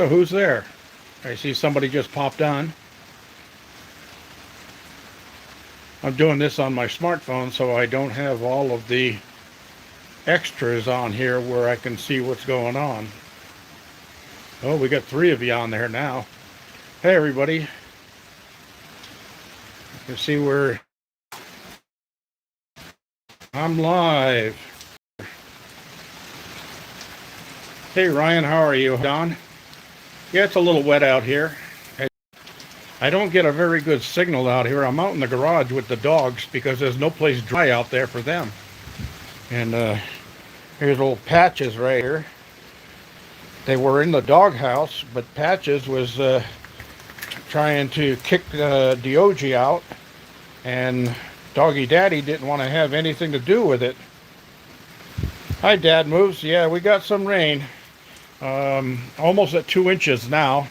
So who's there? I see somebody just popped on. I'm doing this on my smartphone, so I don't have all of the extras on here where I can see what's going on. Oh, we got 3 of you on there now. Hey, everybody. You can see where I'm live. Hey, Ryan, how are you? Don? Yeah, it's a little wet out here. I don't get a very good signal out here. I'm out in the garage with the dogs because there's no place dry out there for them. And here's little Patches right here. They were in the doghouse, but Patches was trying to kick Diogi out, and Doggy Daddy didn't want to have anything to do with it. Hi, Dad Moves. Yeah, we got some rain. Almost at 2 inches now.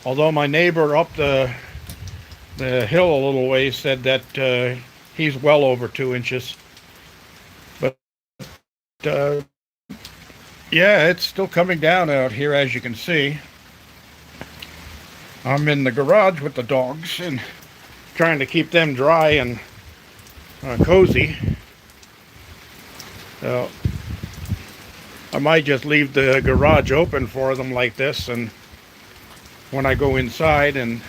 Although my neighbor up the hill a little ways said that he's well over 2 inches. But yeah, it's still coming down out here, as you can see. I'm in the garage with the dogs and trying to keep them dry and cozy. So I might just leave the garage open for them like this, and when I go inside and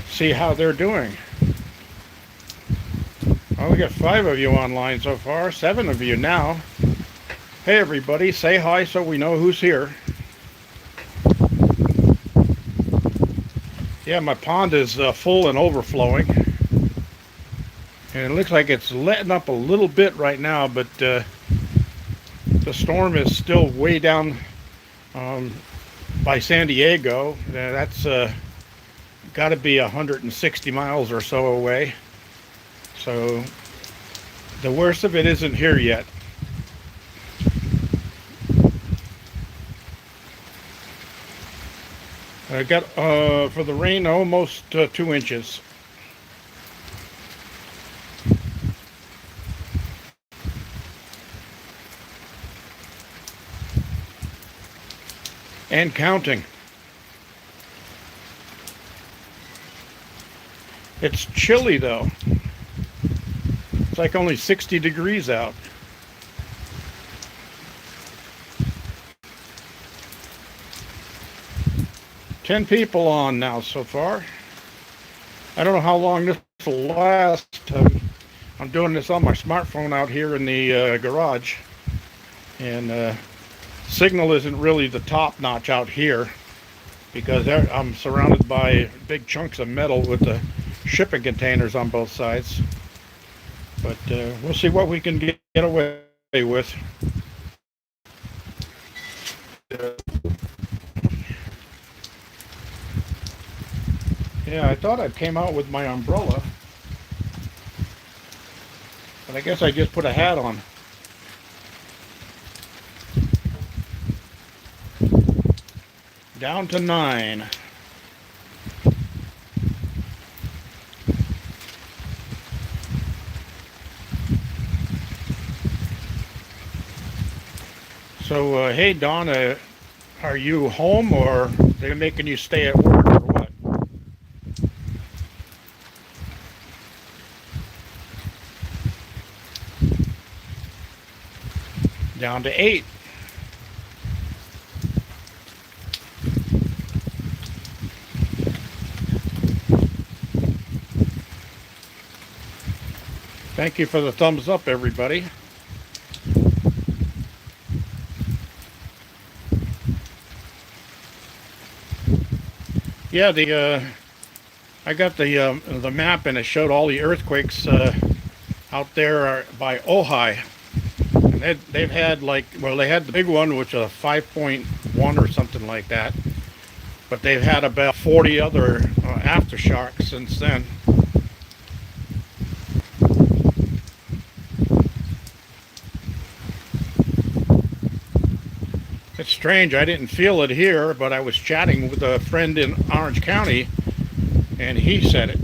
see how they're doing. Oh, we got 5 of you online so far, 7 of you now. Hey everybody, say hi so we know who's here. Yeah, my pond is full and overflowing. And it looks like it's letting up a little bit right now, but the storm is still way down by San Diego. That's got to be 160 miles or so away. So the worst of it isn't here yet. I got for the rain almost 2 inches. And counting. It's chilly though. It's like only 60 degrees out. Ten people on now so far. I don't know how long this will last. I'm doing this on my smartphone out here in the garage. And signal isn't really the top notch out here because I'm surrounded by big chunks of metal with the shipping containers on both sides. But we'll see what we can get away with. Yeah, I thought I came out with my umbrella, but I guess I just put a hat on. Down to 9. So, hey, Don, are you home or they're making you stay at work or what? Down to 8. Thank you for the thumbs up, everybody. Yeah, I got the map and it showed all the earthquakes out there by Ojai. And they've had they had the big one, which was a 5.1 or something like that. But they've had about 40 other aftershocks since then. It's strange, I didn't feel it here, but I was chatting with a friend in Orange County, and he said it.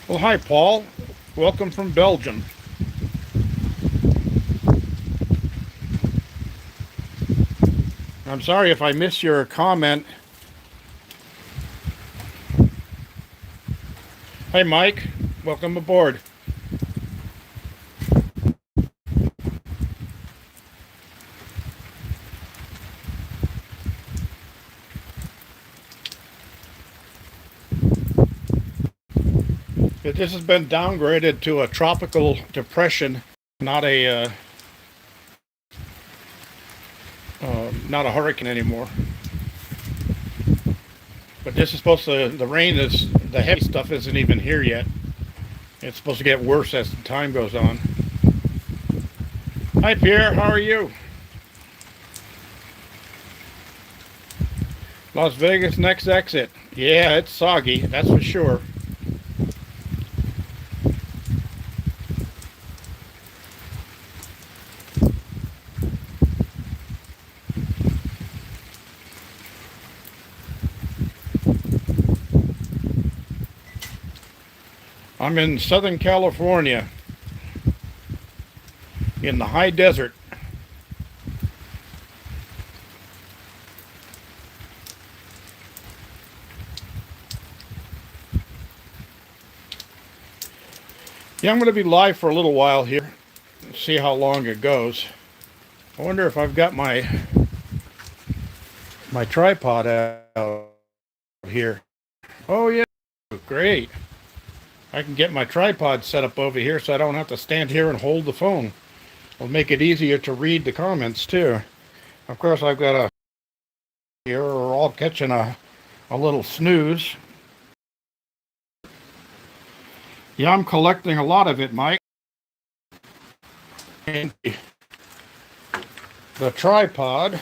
Well, hi, Paul. Welcome from Belgium. I'm sorry if I missed your comment. Hey, Mike. Welcome aboard. This has been downgraded to a tropical depression, not a not a hurricane anymore. But this is supposed to, the rain is, the heavy stuff isn't even here yet. It's supposed to get worse as the time goes on. Hi Pierre, how are you? Las Vegas next exit. Yeah, it's soggy, that's for sure. I'm in Southern California, in the high desert. Yeah, I'm going to be live for a little while here. See how long it goes. I wonder if I've got my tripod out here. Oh yeah, great. I can get my tripod set up over here so I don't have to stand here and hold the phone. It'll make it easier to read the comments too. Of course, I've got a here, we're all catching a little snooze. Yeah, I'm collecting a lot of it, Mike. And the tripod.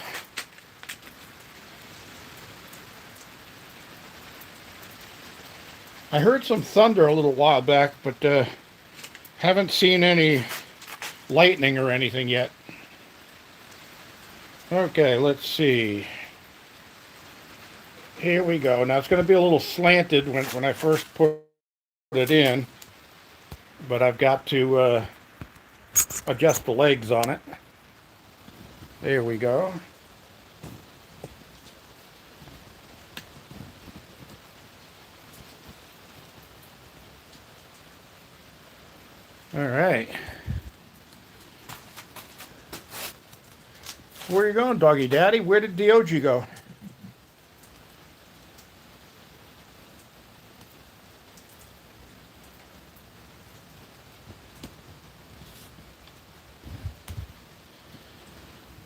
I heard some thunder a little while back, but haven't seen any lightning or anything yet. Okay, let's see. Here we go. Now it's going to be a little slanted when I first put it in, but I've got to adjust the legs on it. There we go. All right. Where are you going, doggy daddy? Where did DOG go?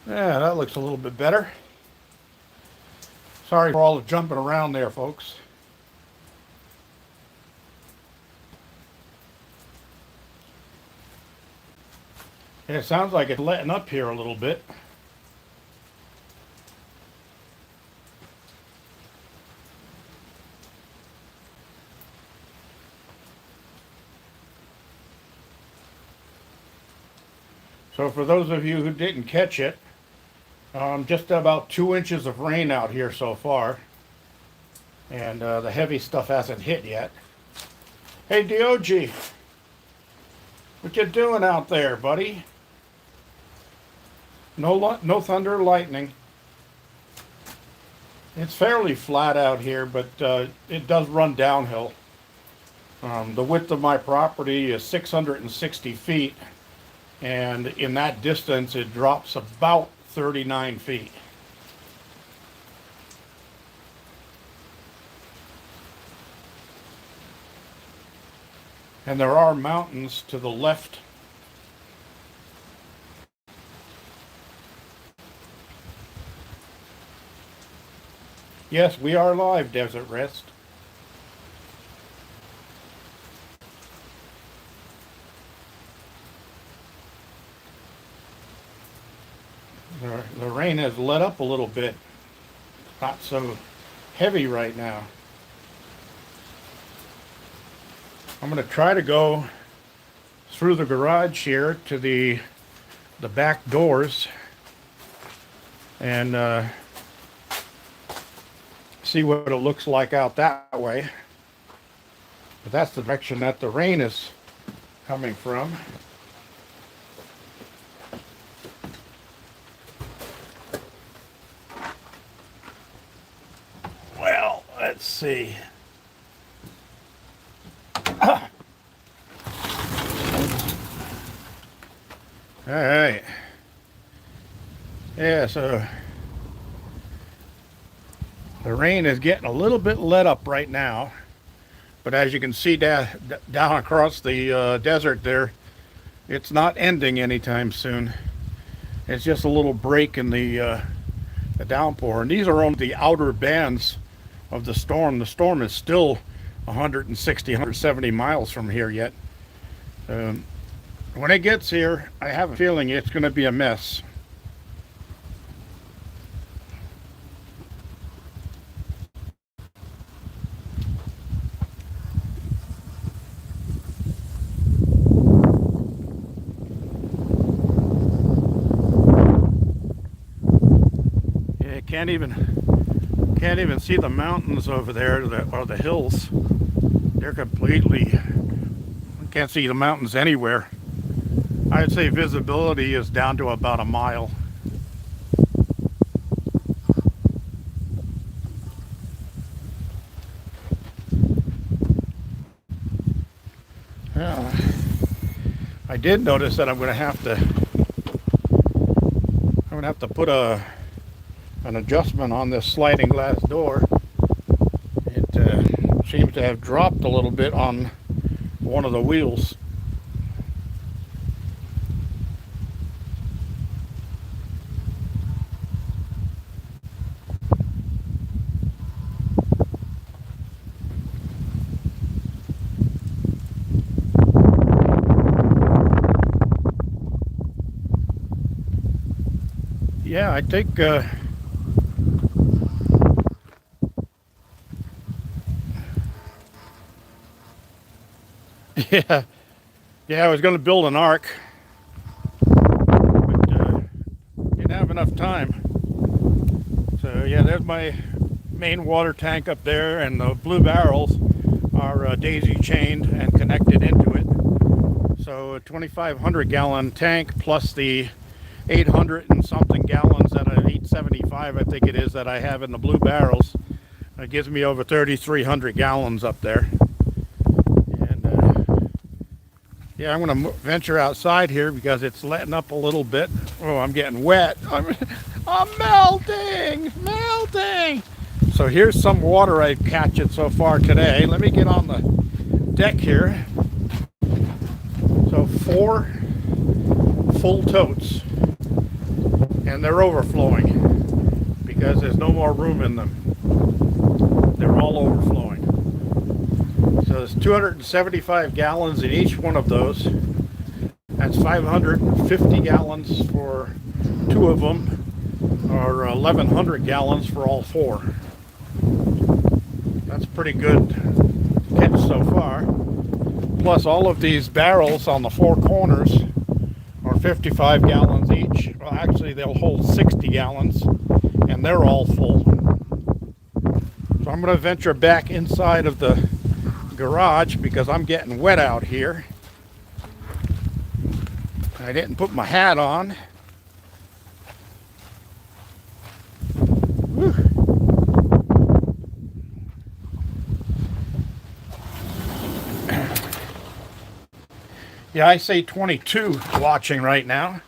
Yeah, that looks a little bit better. Sorry for all the jumping around there, folks. Yeah, it sounds like it's letting up here a little bit. So for those of you who didn't catch it, just about 2 inches of rain out here so far. And the heavy stuff hasn't hit yet. Hey DOG, what you doing out there, buddy? No thunder or lightning. It's fairly flat out here, but it does run downhill. The width of my property is 660 feet, and in that distance it drops about 39 feet. And there are mountains to the left. Yes, we are live, Desert Rest. The rain has let up a little bit. Not so heavy right now. I'm going to try to go through the garage here to the back doors and see what it looks like out that way. But that's the direction that the rain is coming from. Let's see. All right. Yeah, so the rain is getting a little bit let up right now, but as you can see down across the desert there, it's not ending anytime soon. It's just a little break in the downpour, and these are only the outer bands of the storm. The storm is still 160, 170 miles from here yet. When it gets here, I have a feeling it's going to be a mess. Yeah, can't even see the mountains over there, or the hills. They're completely, can't see the mountains anywhere. I'd say visibility is down to about a mile. Yeah. I did notice that I'm going to have to put an adjustment on this sliding glass door. It seems to have dropped a little bit on one of the wheels. Yeah, I think yeah, I was going to build an ark, but didn't have enough time. So yeah, there's my main water tank up there, and the blue barrels are daisy chained and connected into it. So a 2,500 gallon tank plus the 800 and something gallons, that 875 I think it is, that I have in the blue barrels. It gives me over 3,300 gallons up there. And yeah, I'm going to venture outside here because it's letting up a little bit. Oh, I'm getting wet. I'm melting. So here's some water I've catched so far today. Let me get on the deck here. So 4 full totes, and they're overflowing because there's no more room in them. They're all overflowing. So there's 275 gallons in each one of those. That's 550 gallons for 2 of them, or 1,100 gallons for all 4. That's pretty good catch so far. Plus all of these barrels on the 4 corners are 55 gallons each. Well, actually they'll hold 60 gallons, and they're all full. So I'm going to venture back inside of the garage because I'm getting wet out here. I didn't put my hat on. Whew. Yeah, I say 22 watching right now.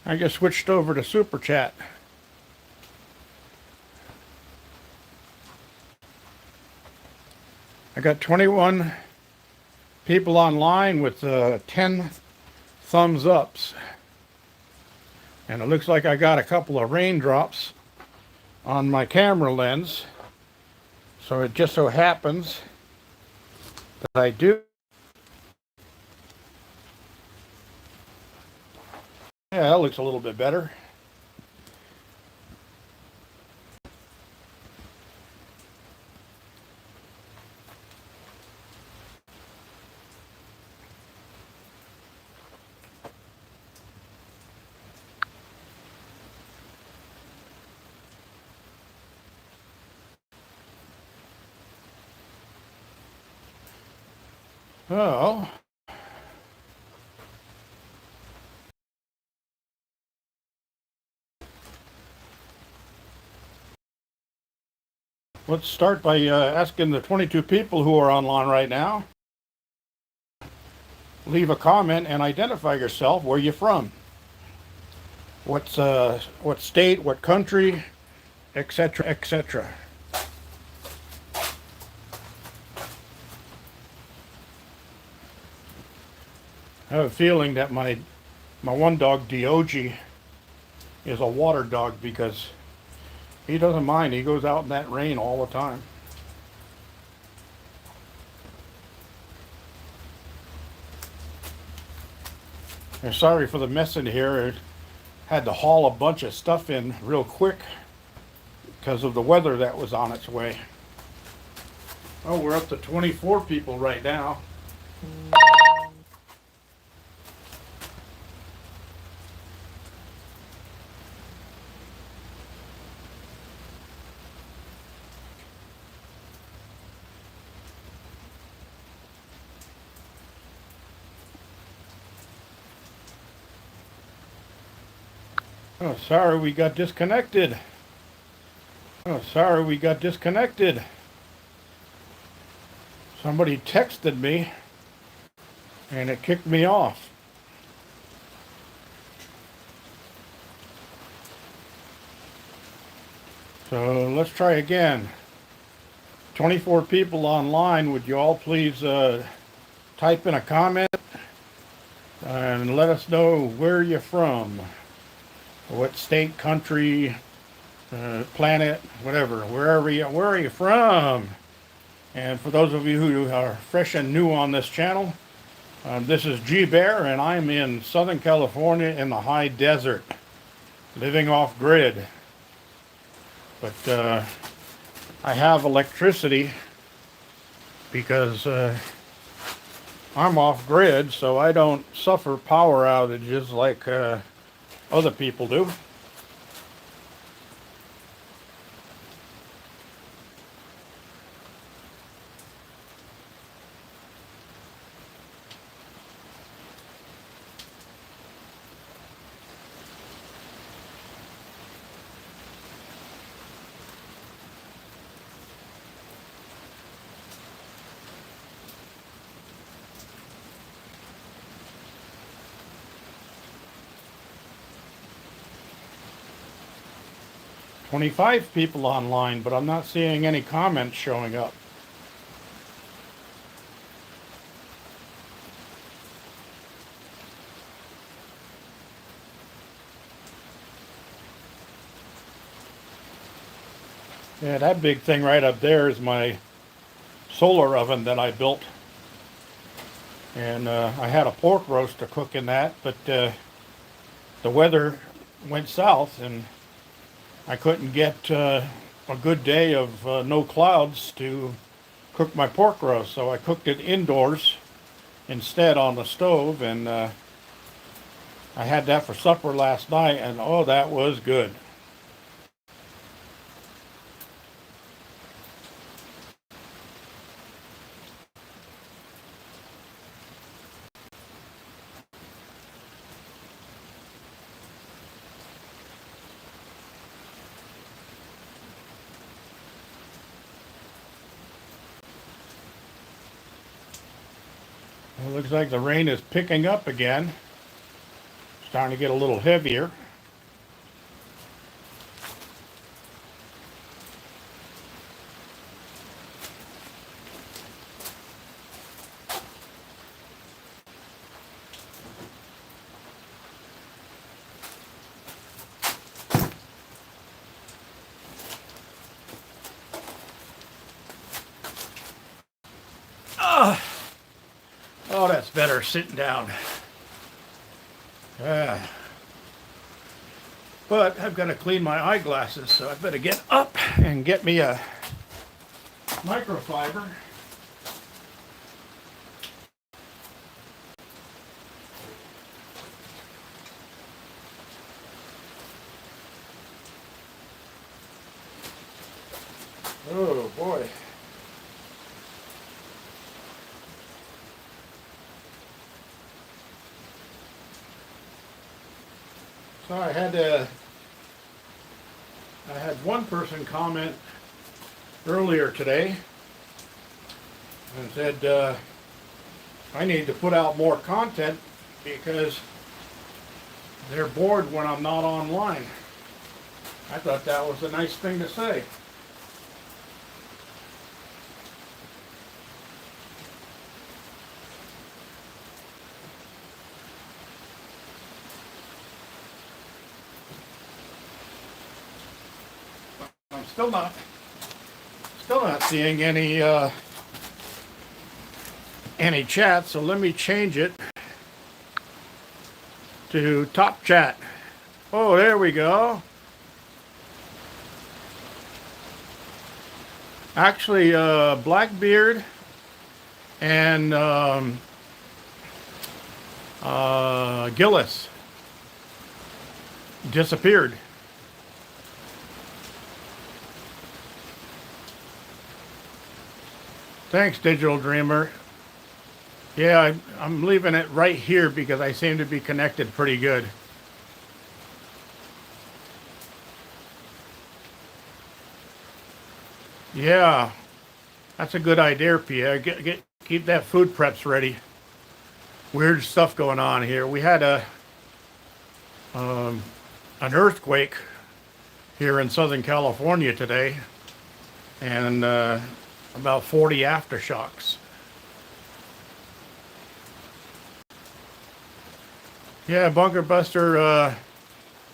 I just switched over to Super Chat. I got 21 people online with 10 thumbs ups. And it looks like I got a couple of raindrops on my camera lens. So it just so happens that I do. Yeah, that looks a little bit better. So, let's start by asking the 22 people who are online right now. Leave a comment and identify yourself. Where you from? What state? What country? Etc. Etc. I have a feeling that my one dog Diogi is a water dog because he doesn't mind. He goes out in that rain all the time. And sorry for the mess in here. I had to haul a bunch of stuff in real quick because of the weather that was on its way. Oh, we're up to 24 people right now. Oh, sorry we got disconnected. Oh, sorry we got disconnected. Somebody texted me and it kicked me off. So let's try again. 24 people online. Would you all please type in a comment and let us know where you're from? What state, country, planet, whatever, where are you from? And for those of you who are fresh and new on this channel, this is G Bear, and I'm in Southern California in the high desert, living off grid. But I have electricity because I'm off grid, so I don't suffer power outages like other people do. "25 people online, but I'm not seeing any comments showing up." Yeah, that big thing right up there is my solar oven that I built. And I had a pork roast to cook in that, but the weather went south and I couldn't get a good day of no clouds to cook my pork roast, so I cooked it indoors instead on the stove, and I had that for supper last night, and oh, that was good. It looks like the rain is picking up again. Starting to get a little heavier. Oh, that's better sitting down. But I've got to clean my eyeglasses, so I better get up and get me a microfiber. Oh boy. So I had one person comment earlier today and said I need to put out more content because they're bored when I'm not online. I thought that was a nice thing to say. I'm still not seeing any chat, so let me change it to top chat. Oh, there we go. Actually, Blackbeard and Gillis disappeared. Thanks, Digital Dreamer. Yeah, I'm leaving it right here because I seem to be connected pretty good. Yeah, that's a good idea, Pierre. Keep that food preps ready. Weird stuff going on here. We had an earthquake here in Southern California today, and about 40 aftershocks. Yeah, Bunker Buster,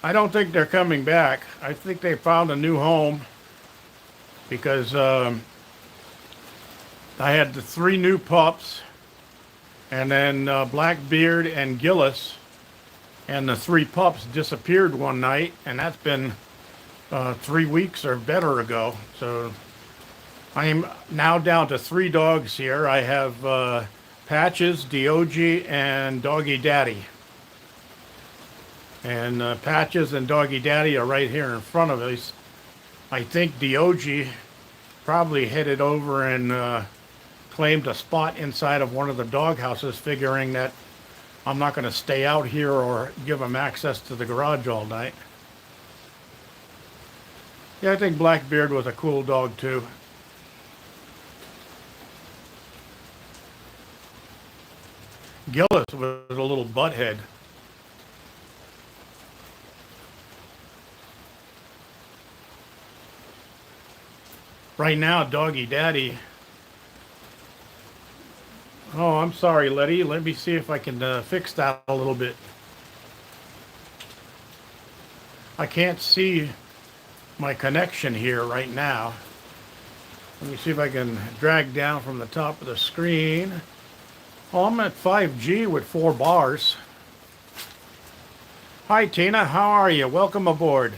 I don't think they're coming back. I think they found a new home because I had the 3 new pups and then Blackbeard and Gillis, and the 3 pups disappeared one night, and that's been 3 weeks or better ago. So I'm now down to 3 dogs here. I have Patches, Diogi, and Doggy Daddy. And Patches and Doggy Daddy are right here in front of us. I think Diogi probably headed over and claimed a spot inside of one of the dog houses, figuring that I'm not going to stay out here or give him access to the garage all night. Yeah, I think Blackbeard was a cool dog too. Gillis was a little butthead. Right now, Doggy Daddy. Oh, I'm sorry, Letty. Let me see if I can fix that a little bit. I can't see my connection here right now. Let me see if I can drag down from the top of the screen. Oh, I'm at 5G with 4 bars. Hi, Tina. How are you? Welcome aboard.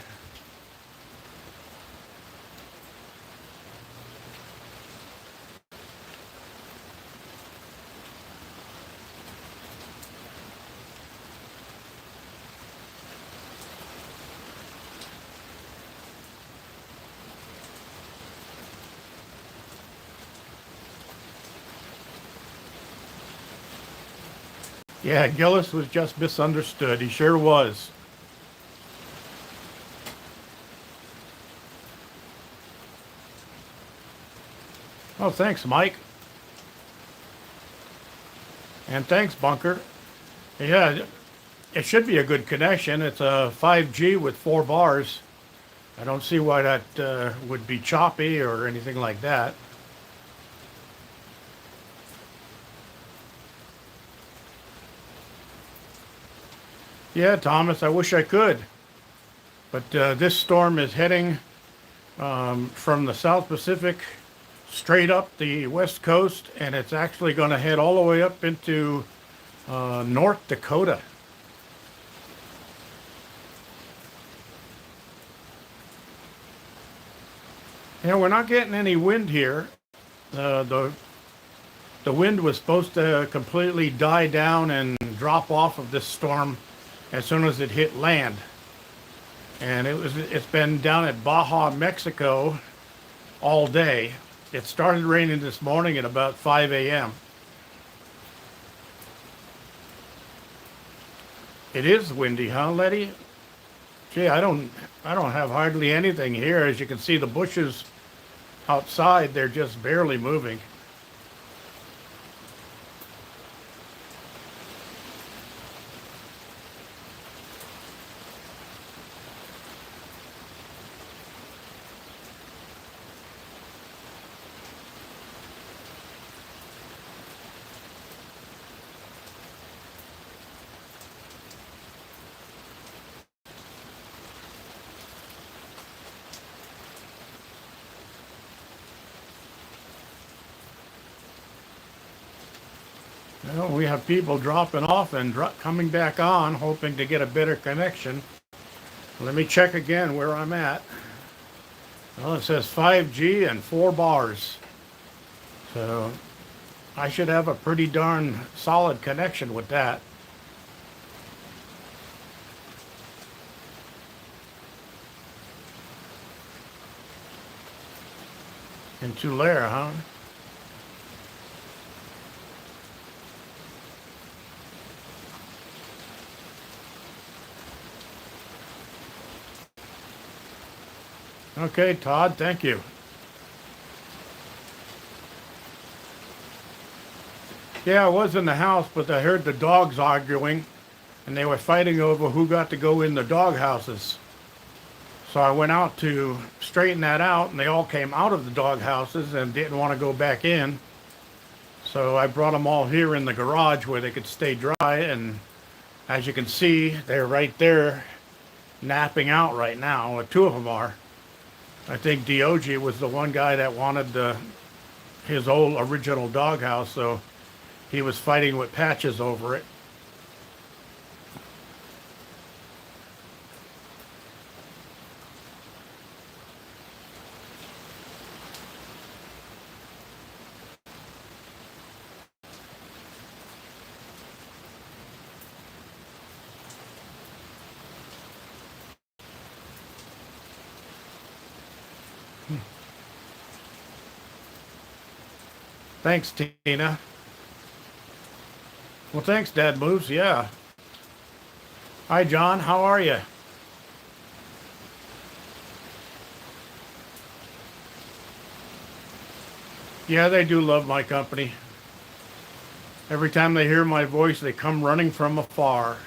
Yeah, Gillis was just misunderstood. He sure was. Oh, thanks, Mike. And thanks, Bunker. Yeah, it should be a good connection. It's a 5G with 4 bars. I don't see why that would be choppy or anything like that. Yeah, Thomas, I wish I could. But this storm is heading from the South Pacific straight up the west coast, and it's actually going to head all the way up into North Dakota. Yeah, we're not getting any wind here. The wind was supposed to completely die down and drop off of this storm as soon as it hit land. And it's been down at Baja, Mexico all day. It started raining this morning at about 5 a.m. It is windy, huh, Letty? Gee, I don't have hardly anything here. As you can see, the bushes outside, they're just barely moving. Well, we have people dropping off and coming back on, hoping to get a better connection. Let me check again where I'm at. Well, it says 5G and 4 bars. So I should have a pretty darn solid connection with that. In Tulare, huh? Okay, Todd, thank you. Yeah, I was in the house, but I heard the dogs arguing, and they were fighting over who got to go in the dog houses. So I went out to straighten that out, and they all came out of the dog houses and didn't want to go back in. So I brought them all here in the garage where they could stay dry, and as you can see, they're right there napping out right now. Two of them are. I think Diogi was the one guy that wanted his old original doghouse, so he was fighting with Patches over it. Thanks, Tina. Well, thanks, Dad Moves. Yeah. Hi, John. How are you? Yeah, they do love my company. Every time they hear my voice, they come running from afar.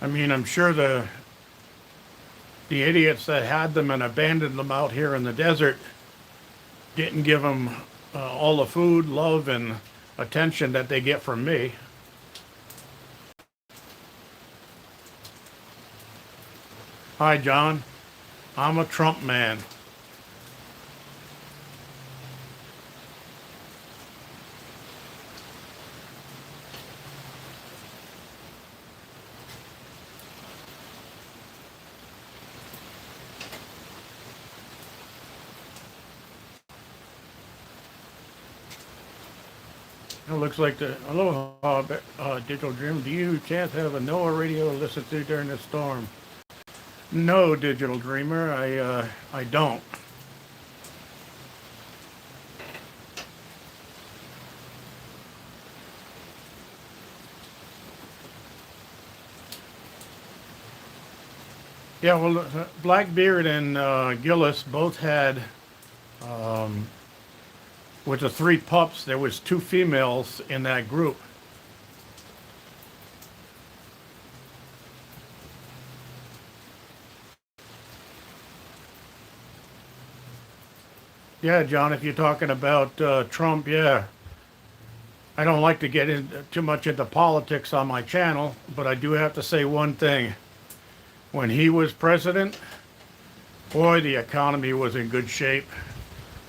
I mean, I'm sure the idiots that had them and abandoned them out here in the desert didn't give them all the food, love, and attention that they get from me. Hi, John. I'm a Trump man. It looks like the Aloha Digital Dream. Do you chance have a NOAA radio to listen to during the storm? No, Digital Dreamer, I don't. Yeah, well, Blackbeard and Gillis both had, um, with the 3 pups, there was 2 females in that group. Yeah, John, if you're talking about Trump, yeah. I don't like to get in too much into politics on my channel, but I do have to say one thing. When he was president, boy, the economy was in good shape.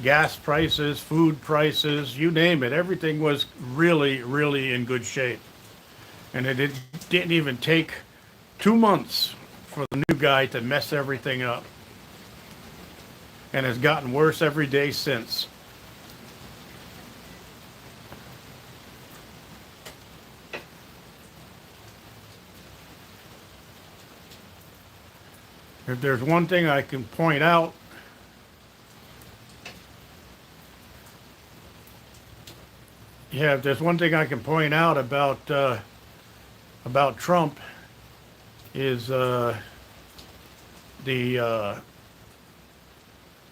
Gas prices, food prices, you name it, everything was really, really in good shape. And didn't even take 2 months for the new guy to mess everything up. And has gotten worse every day since. If there's one thing I can point out Yeah, if there's one thing I can point out about Trump is the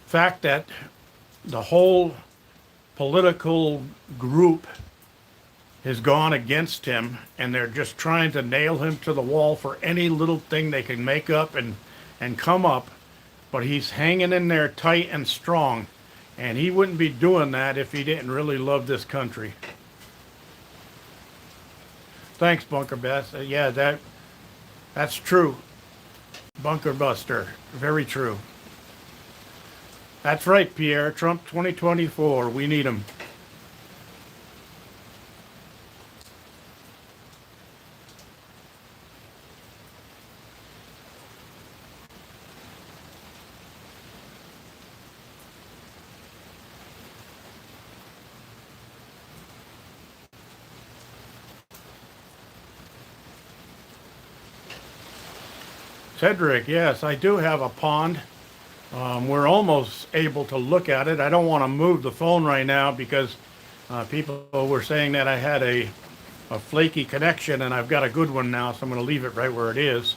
fact that the whole political group has gone against him, and they're just trying to nail him to the wall for any little thing they can make up and come up. But he's hanging in there tight and strong, and he wouldn't be doing that if he didn't really love this country. Thanks, Bunker Beth. Yeah, that's true. Bunker Buster. Very true. That's right, Pierre. Trump 2024. We need him. Cedric, yes, I do have a pond. We're almost able to look at it. I don't want to move the phone right now because people were saying that I had a flaky connection, and I've got a good one now, so I'm going to leave it right where it is.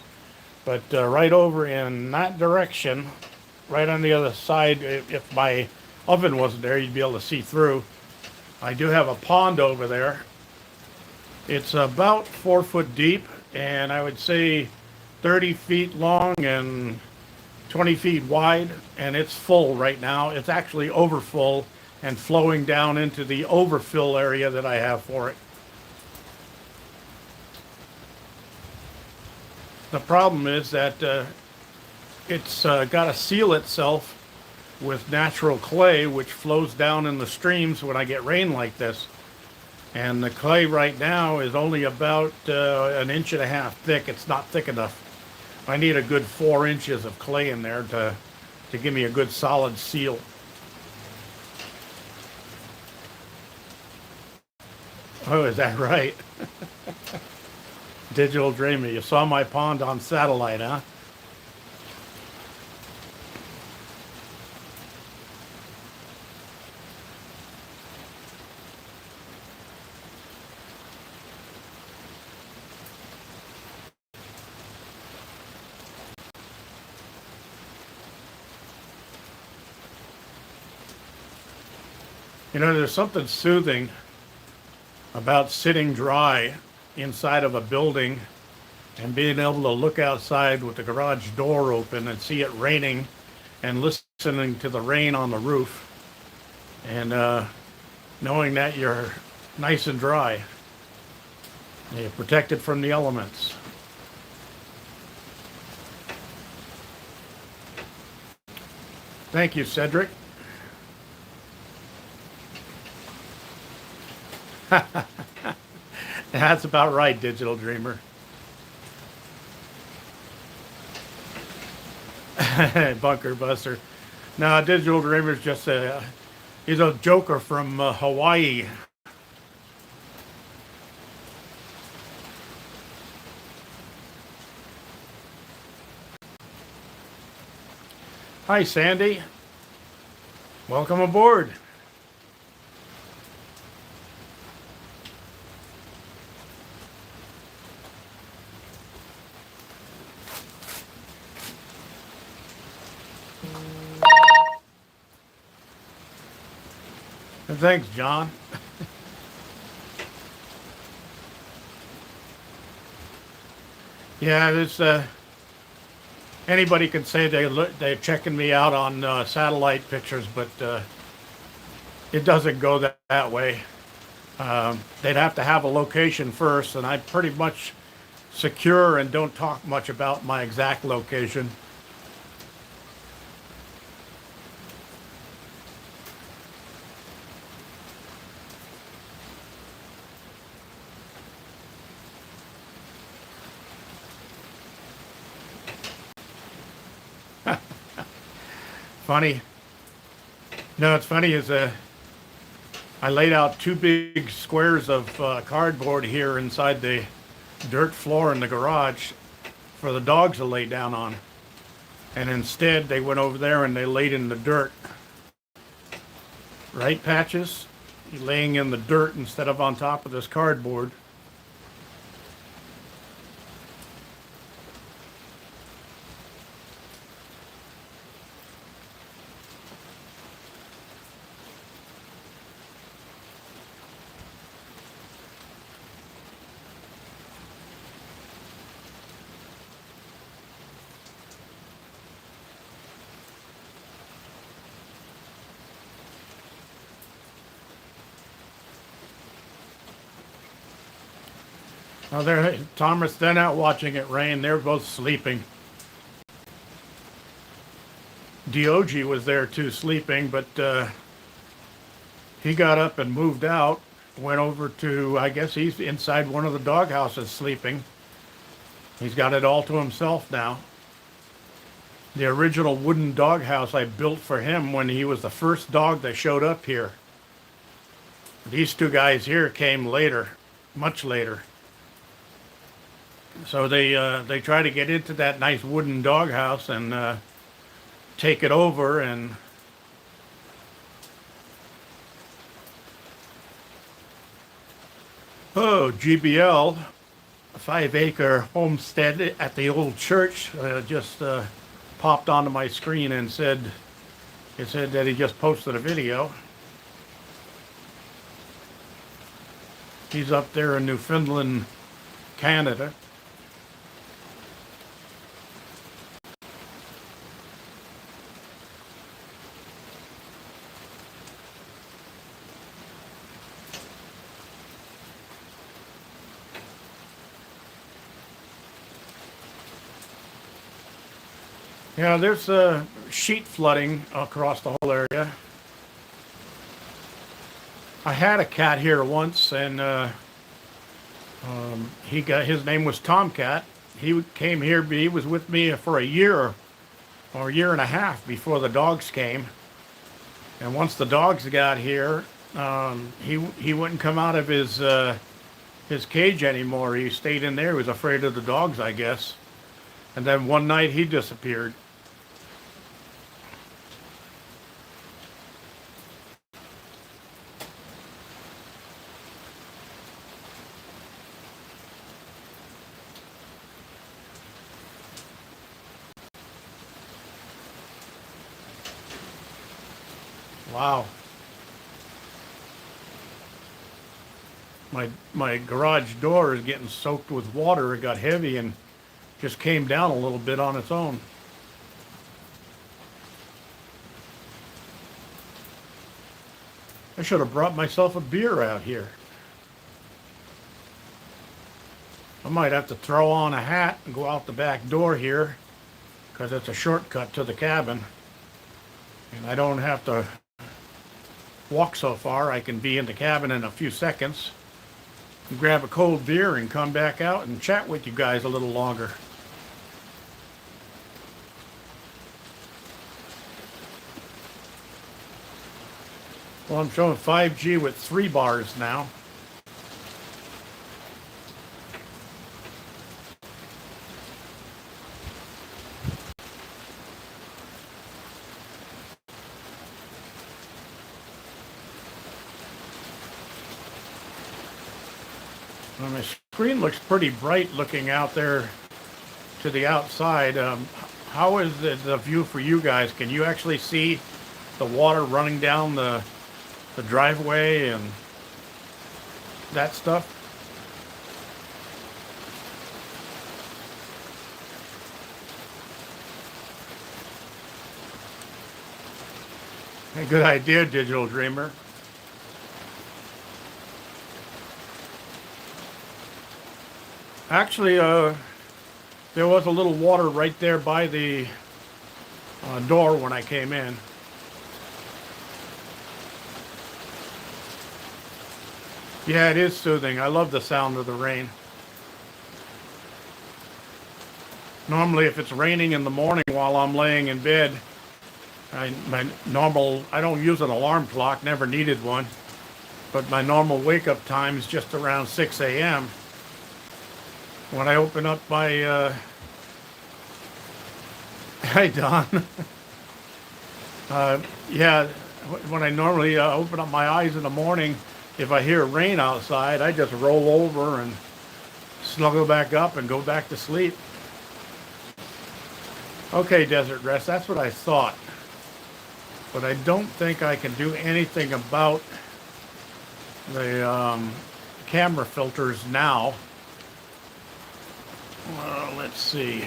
But right over in that direction, right on the other side, if my oven wasn't there, you'd be able to see through. I do have a pond over there. It's about 4 foot deep, and I would say 30 feet long and 20 feet wide, and it's full right now. It's actually overfull and flowing down into the overfill area that I have for it. The problem is that it's got to seal itself with natural clay, which flows down in the streams when I get rain like this. And the clay right now is only about 1.5 inches thick. It's not thick enough. I need a good 4 inches of clay in there to give me a good solid seal. Oh, is that right? Digital Dreamer, you saw my pond on satellite, huh? You know, there's something soothing about sitting dry inside of a building and being able to look outside with the garage door open and see it raining and listening to the rain on the roof and knowing that you're nice and dry. You're protected from the elements. Thank you, Cedric. That's about right, Digital Dreamer. Bunker Buster. No, Digital Dreamer's just he's a joker from Hawaii. Hi, Sandy. Welcome aboard. And thanks, John. Yeah, this anybody can say they're checking me out on satellite pictures, but it doesn't go that way. They'd have to have a location first, and I'm pretty much secure and don't talk much about my exact location. Funny. No, it's funny is I laid out 2 big squares of cardboard here inside the dirt floor in the garage for the dogs to lay down on. And instead they went over there and they laid in the dirt. Right, Patches? laying in the dirt instead of on top of this cardboard. Now Thomas, they're not watching it rain. They're both sleeping. Diogi was there too, sleeping, but he got up and moved out. Went over to, I guess he's inside one of the dog houses sleeping. He's got it all to himself now. The original wooden dog house I built for him when he was the first dog that showed up here. These two guys here came later, much later. So they try to get into that nice wooden doghouse and take it over, and GBL, a 5-acre homestead at the old church, just popped onto my screen and said that he just posted a video. He's up there in Newfoundland, Canada. Yeah, there's sheet flooding across the whole area. I had a cat here once, and his name was Tomcat. He came here. He was with me for a year or a year and a half before the dogs came. And once the dogs got here, he wouldn't come out of his cage anymore. He stayed in there. He was afraid of the dogs, I guess. And then one night he disappeared. Wow. My garage door is getting soaked with water. It got heavy and just came down a little bit on its own. I should have brought myself a beer out here. I might have to throw on a hat and go out the back door here, because it's a shortcut to the cabin. And I don't have to walk so far. I can be in the cabin in a few seconds, grab a cold beer and come back out and chat with you guys a little longer. Well, I'm showing 5G with 3 bars now. Well, my screen looks pretty bright looking out there to the outside. How is the view for you guys? Can you actually see the water running down the driveway and that stuff? Hey, good idea, Digital Dreamer. Actually, there was a little water right there by the door when I came in. Yeah, it is soothing. I love the sound of the rain. Normally, if it's raining in the morning while I'm laying in bed, I don't use an alarm clock, never needed one, but my normal wake-up time is just around 6 a.m. When I open up my, hi Don. Yeah, when I normally open up my eyes in the morning, if I hear rain outside, I just roll over and snuggle back up and go back to sleep. Okay, Desert Rest, that's what I thought. But I don't think I can do anything about the camera filters now. Well, let's see.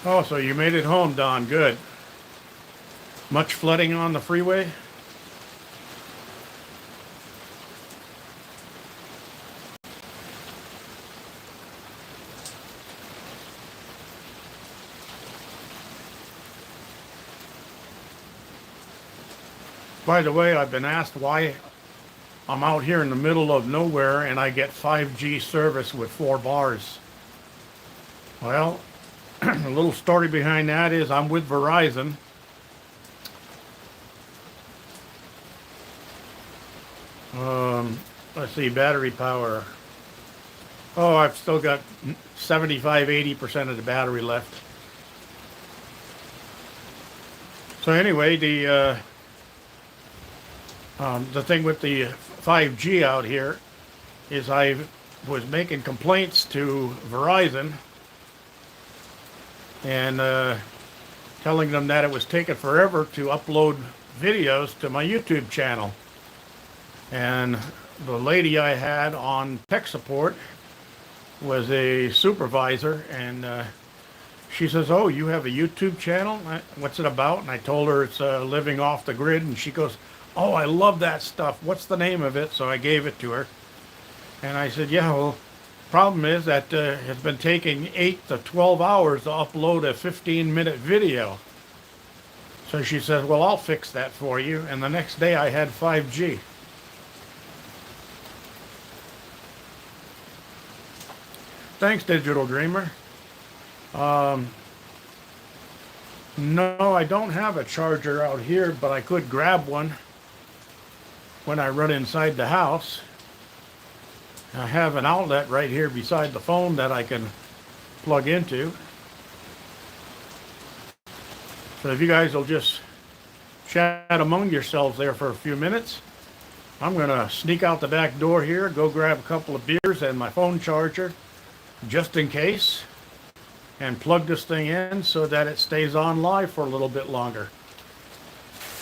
Oh, so you made it home, Don. Good. Much flooding on the freeway? By the way, I've been asked why I'm out here in the middle of nowhere and I get 5G service with 4 bars. Well, a little story behind that is I'm with Verizon. Let's see, battery power. Oh, I've still got 75-80% of the battery left. So anyway, the thing with the 5G out here is I was making complaints to Verizon and telling them that it was taking forever to upload videos to my YouTube channel. And the lady I had on tech support was a supervisor, and she says, "Oh, you have a YouTube channel? What's it about?" And I told her it's living off the grid, and she goes, "Oh, I love that stuff. What's the name of it?" So I gave it to her. And I said, "Yeah, well, problem is that it's been taking 8 to 12 hours to upload a 15-minute video." So she says, "Well, I'll fix that for you." And the next day I had 5G. Thanks, Digital Dreamer. No, I don't have a charger out here, but I could grab one when I run inside the house. I have an outlet right here beside the phone that I can plug into. So if you guys will just chat among yourselves there for a few minutes, I'm going to sneak out the back door here, go grab a couple of beers and my phone charger, just in case, and plug this thing in so that it stays on live for a little bit longer.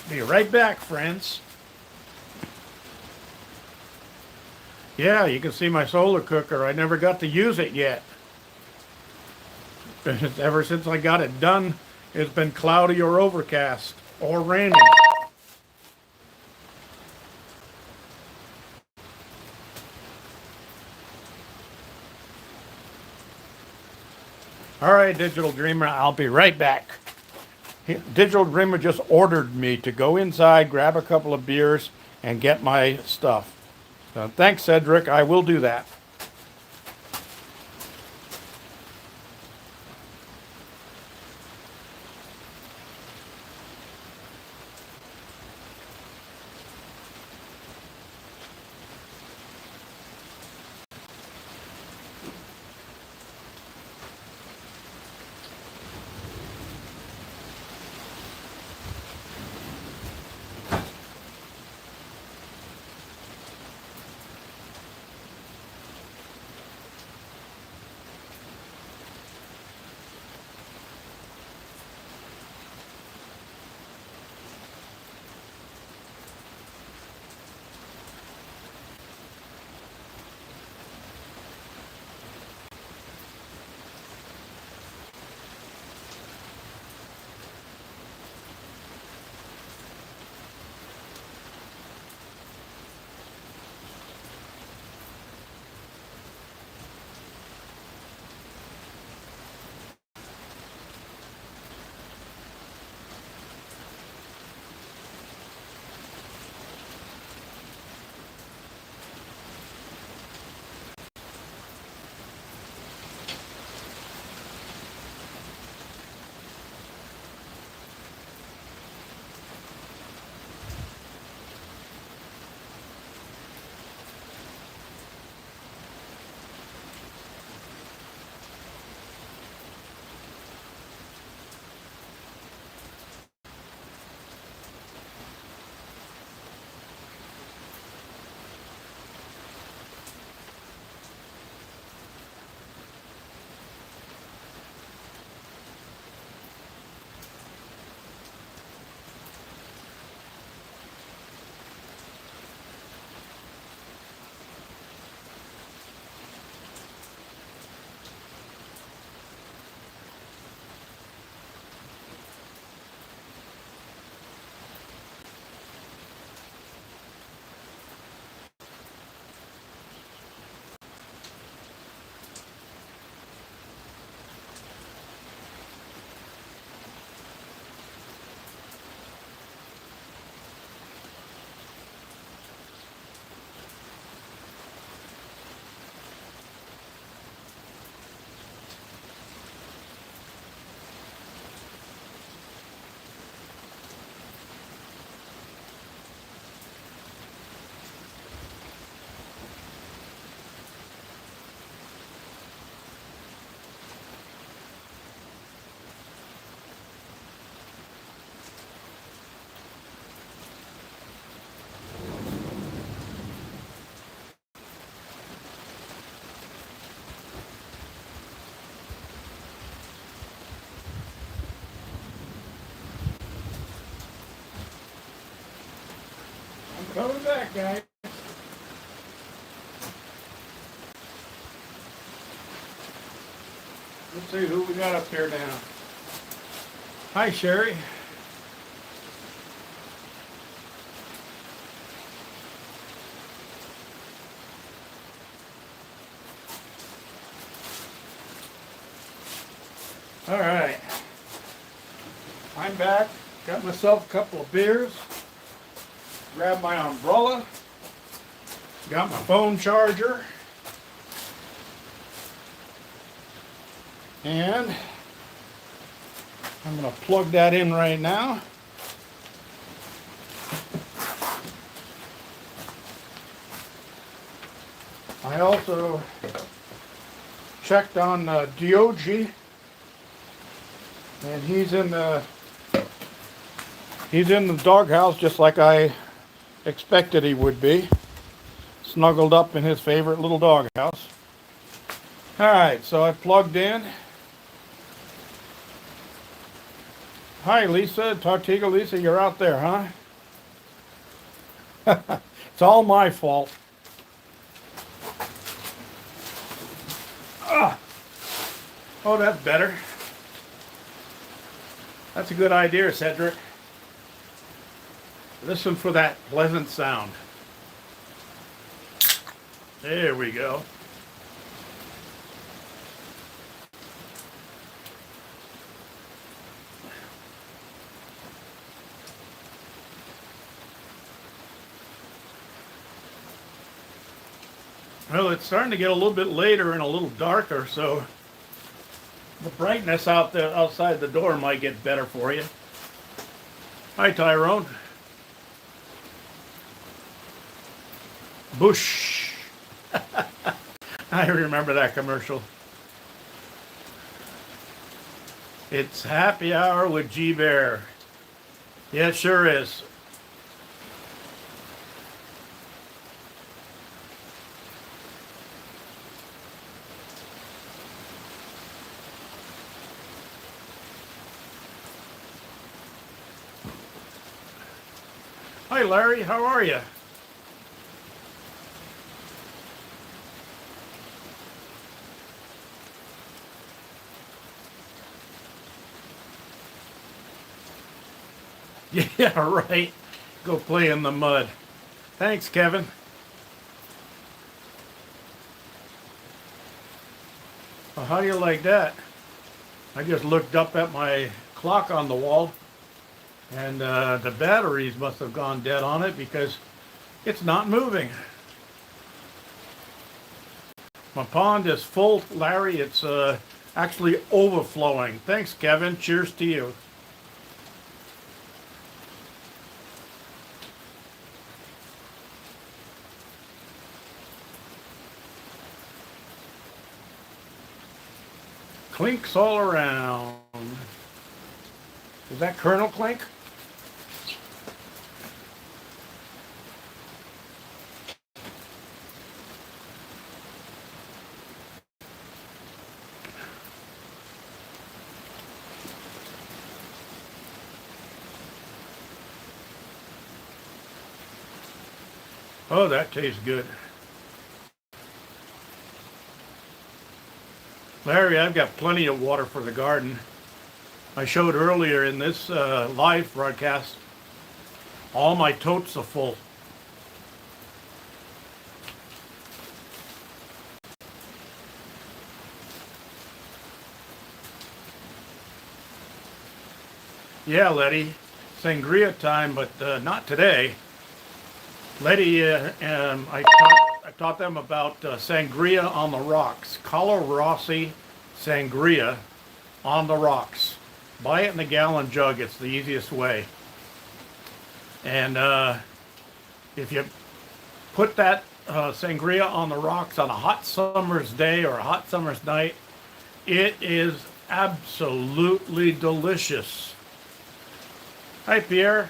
Be right back, friends. Yeah, you can see my solar cooker. I never got to use it yet. Ever since I got it done, it's been cloudy or overcast or raining. All right, Digital Dreamer, I'll be right back. Digital Dreamer just ordered me to go inside, grab a couple of beers, and get my stuff. Thanks, Cedric. I will do that. Coming back, guys. Let's see who we got up here now. Hi, Sherry. All right. I'm back. Got myself a couple of beers. Grabbed my umbrella. Got my phone charger. And I'm going to plug that in right now. I also checked on Dog, and he's in the doghouse just like I expected he would be, snuggled up in his favorite little doghouse. All right, so I plugged in. Hi, Lisa. Tortuga Lisa, you're out there, huh? It's all my fault. Oh, that's better. That's a good idea, Cedric. Listen for that pleasant sound. There we go. Well, it's starting to get a little bit later and a little darker, so the brightness out there outside the door might get better for you. Hi, Tyrone. Bush. I remember that commercial. It's happy hour with G Bear. Yeah, it sure is. Hi, Larry. How are you? Yeah, right. Go play in the mud. Thanks, Kevin. Well, how do you like that? I just looked up at my clock on the wall, and the batteries must have gone dead on it because it's not moving. My pond is full, Larry. It's actually overflowing. Thanks, Kevin. Cheers to you. Clinks all around. Is that Colonel Clink? Oh, that tastes good. Larry, I've got plenty of water for the garden. I showed earlier in this live broadcast, all my totes are full. Yeah, Letty, sangria time, but not today. Letty, I taught them about sangria on the rocks. Colorossi sangria on the rocks. Buy it in a gallon jug. It's the easiest way. And if you put that sangria on the rocks on a hot summer's day or a hot summer's night, it is absolutely delicious. Hi, Pierre.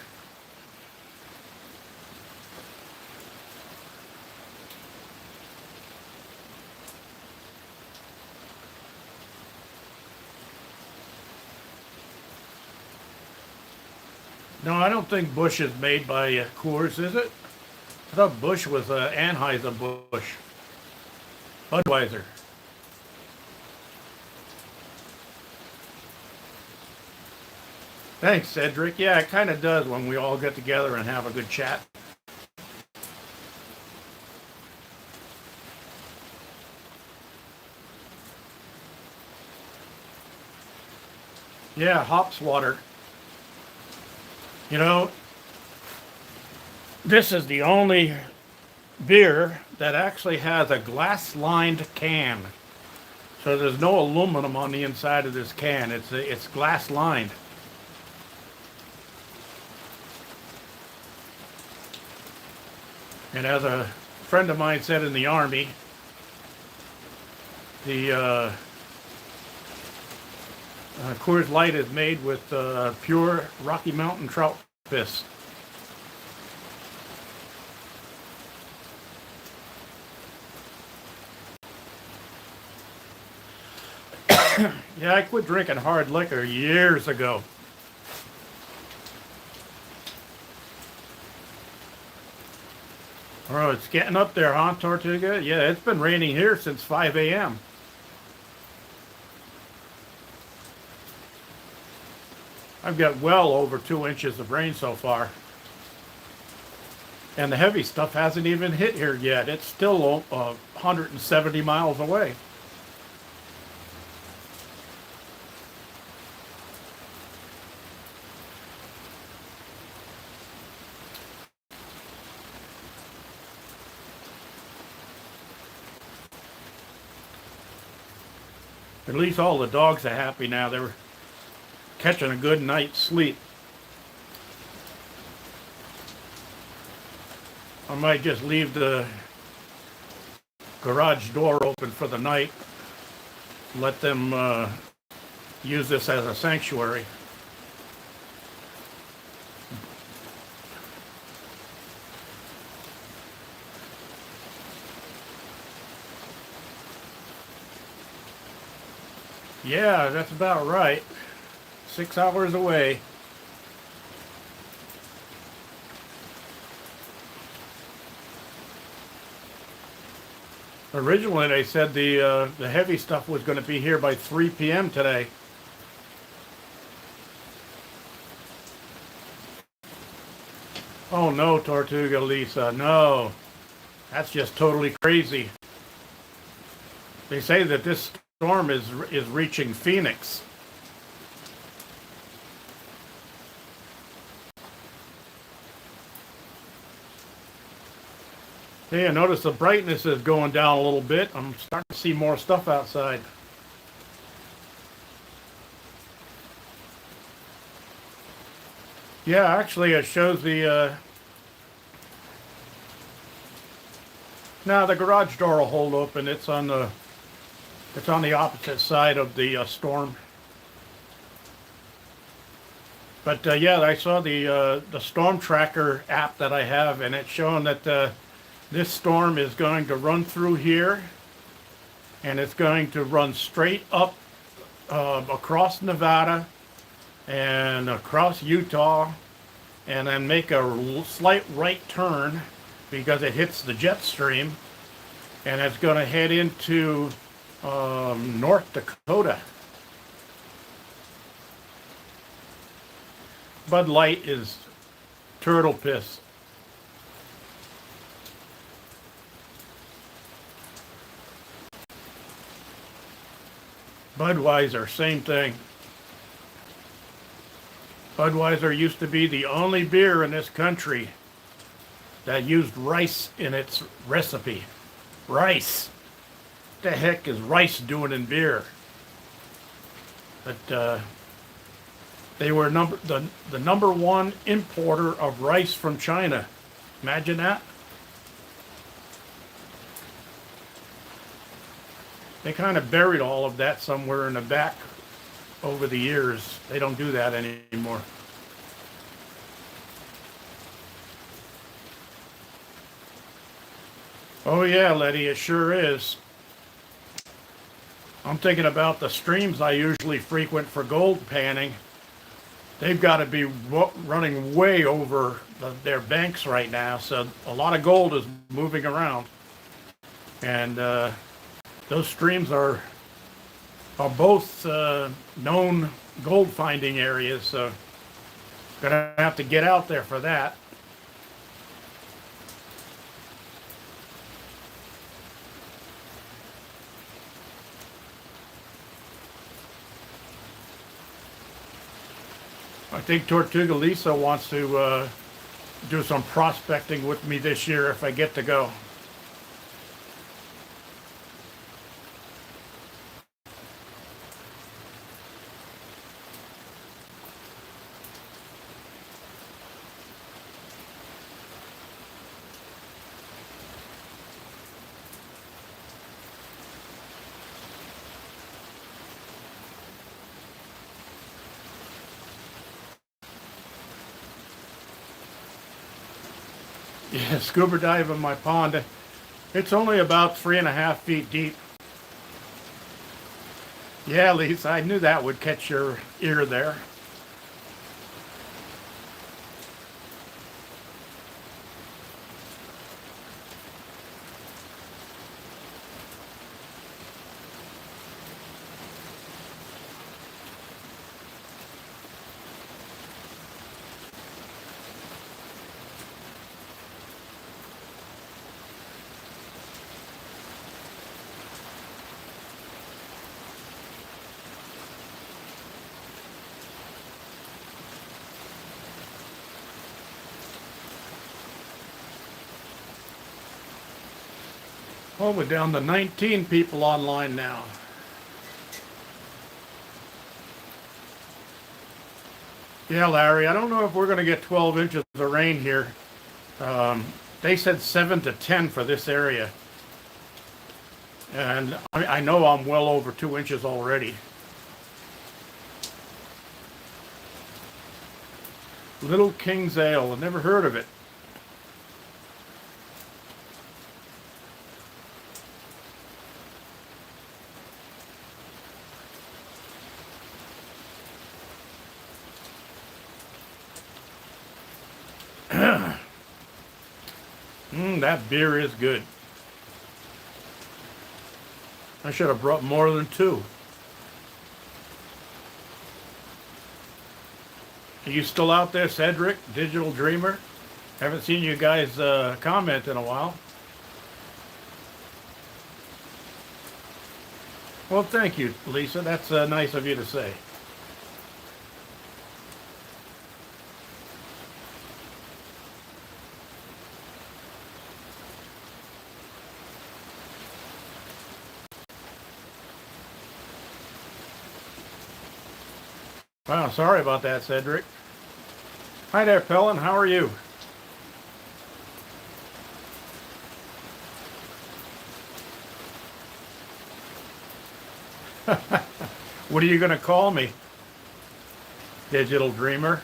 No, I don't think Bush is made by Coors, is it? I thought Bush was Anheuser-Busch. Budweiser. Thanks, Cedric. Yeah, it kind of does when we all get together and have a good chat. Yeah, hops water. You know, this is the only beer that actually has a glass-lined can. So there's no aluminum on the inside of this can. It's glass-lined. And as a friend of mine said in the Army, the Coors Light is made with pure Rocky Mountain trout piss. Yeah, I quit drinking hard liquor years ago. Oh, it's getting up there, huh, Tortuga? Yeah, it's been raining here since 5 a.m. I've got well over 2 inches of rain so far. And the heavy stuff hasn't even hit here yet. It's still 170 miles away. At least all the dogs are happy now. They're catching a good night's sleep. I might just leave the garage door open for the night. Let them use this as a sanctuary. Yeah, that's about right. 6 hours away. Originally, they said the heavy stuff was going to be here by 3 p.m. today. Oh no, Tortuga Lisa, no. That's just totally crazy. They say that this storm is reaching Phoenix. Hey, I notice the brightness is going down a little bit. I'm starting to see more stuff outside. Yeah, actually it shows the now the garage door will hold open. It's on the opposite side of the storm. But yeah, I saw the storm tracker app that I have, and it's showing that this storm is going to run through here, and it's going to run straight up across Nevada and across Utah, and then make a slight right turn because it hits the jet stream, and it's going to head into North Dakota. Bud Light is turtle piss. Budweiser, same thing. Budweiser used to be the only beer in this country that used rice in its recipe. Rice. What the heck is rice doing in beer? But they were the number one importer of rice from China. Imagine that. They kind of buried all of that somewhere in the back over the years. They don't do that anymore. Oh yeah, Letty, it sure is. I'm thinking about the streams I usually frequent for gold panning. they've got to be running way over their banks right now. So a lot of gold is moving around, and those streams are both known gold finding areas. So gonna have to get out there for that. I think Tortuga Lisa wants to do some prospecting with me this year if I get to go. Yeah, scuba dive in my pond. It's only about 3.5 feet deep. Yeah, Lisa, I knew that would catch your ear there. Well, we're down to 19 people online now. Yeah, Larry, I don't know if we're going to get 12 inches of rain here. They said 7 to 10 for this area. And I know I'm well over 2 inches already. Little King's Ale, I've never heard of it. That beer is good. I should have brought more than two. Are you still out there, Cedric, Digital Dreamer? Haven't seen you guys comment in a while. Well, thank you, Lisa. That's nice of you to say. Wow, sorry about that, Cedric. Hi there, Pellin. How are you? What are you going to call me? Digital Dreamer?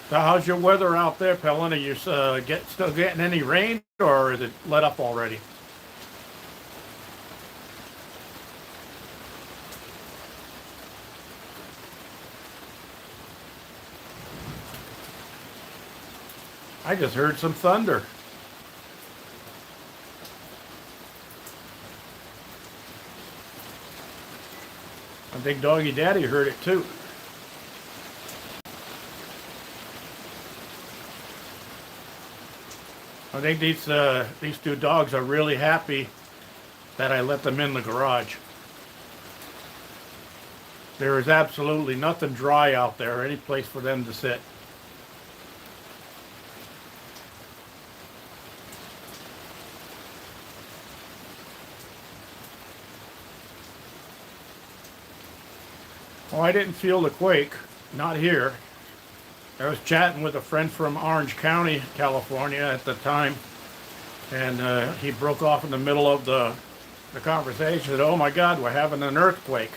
So how's your weather out there, Pellin? Are you still getting any rain, or is it let up already? I just heard some thunder. I think Doggy Daddy heard it too. I think these two dogs are really happy that I let them in the garage. There is absolutely nothing dry out there, any place for them to sit. Oh, I didn't feel the quake, not here. I was chatting with a friend from Orange County, California at the time, and he broke off in the middle of the conversation. Said, "Oh my God, we're having an earthquake."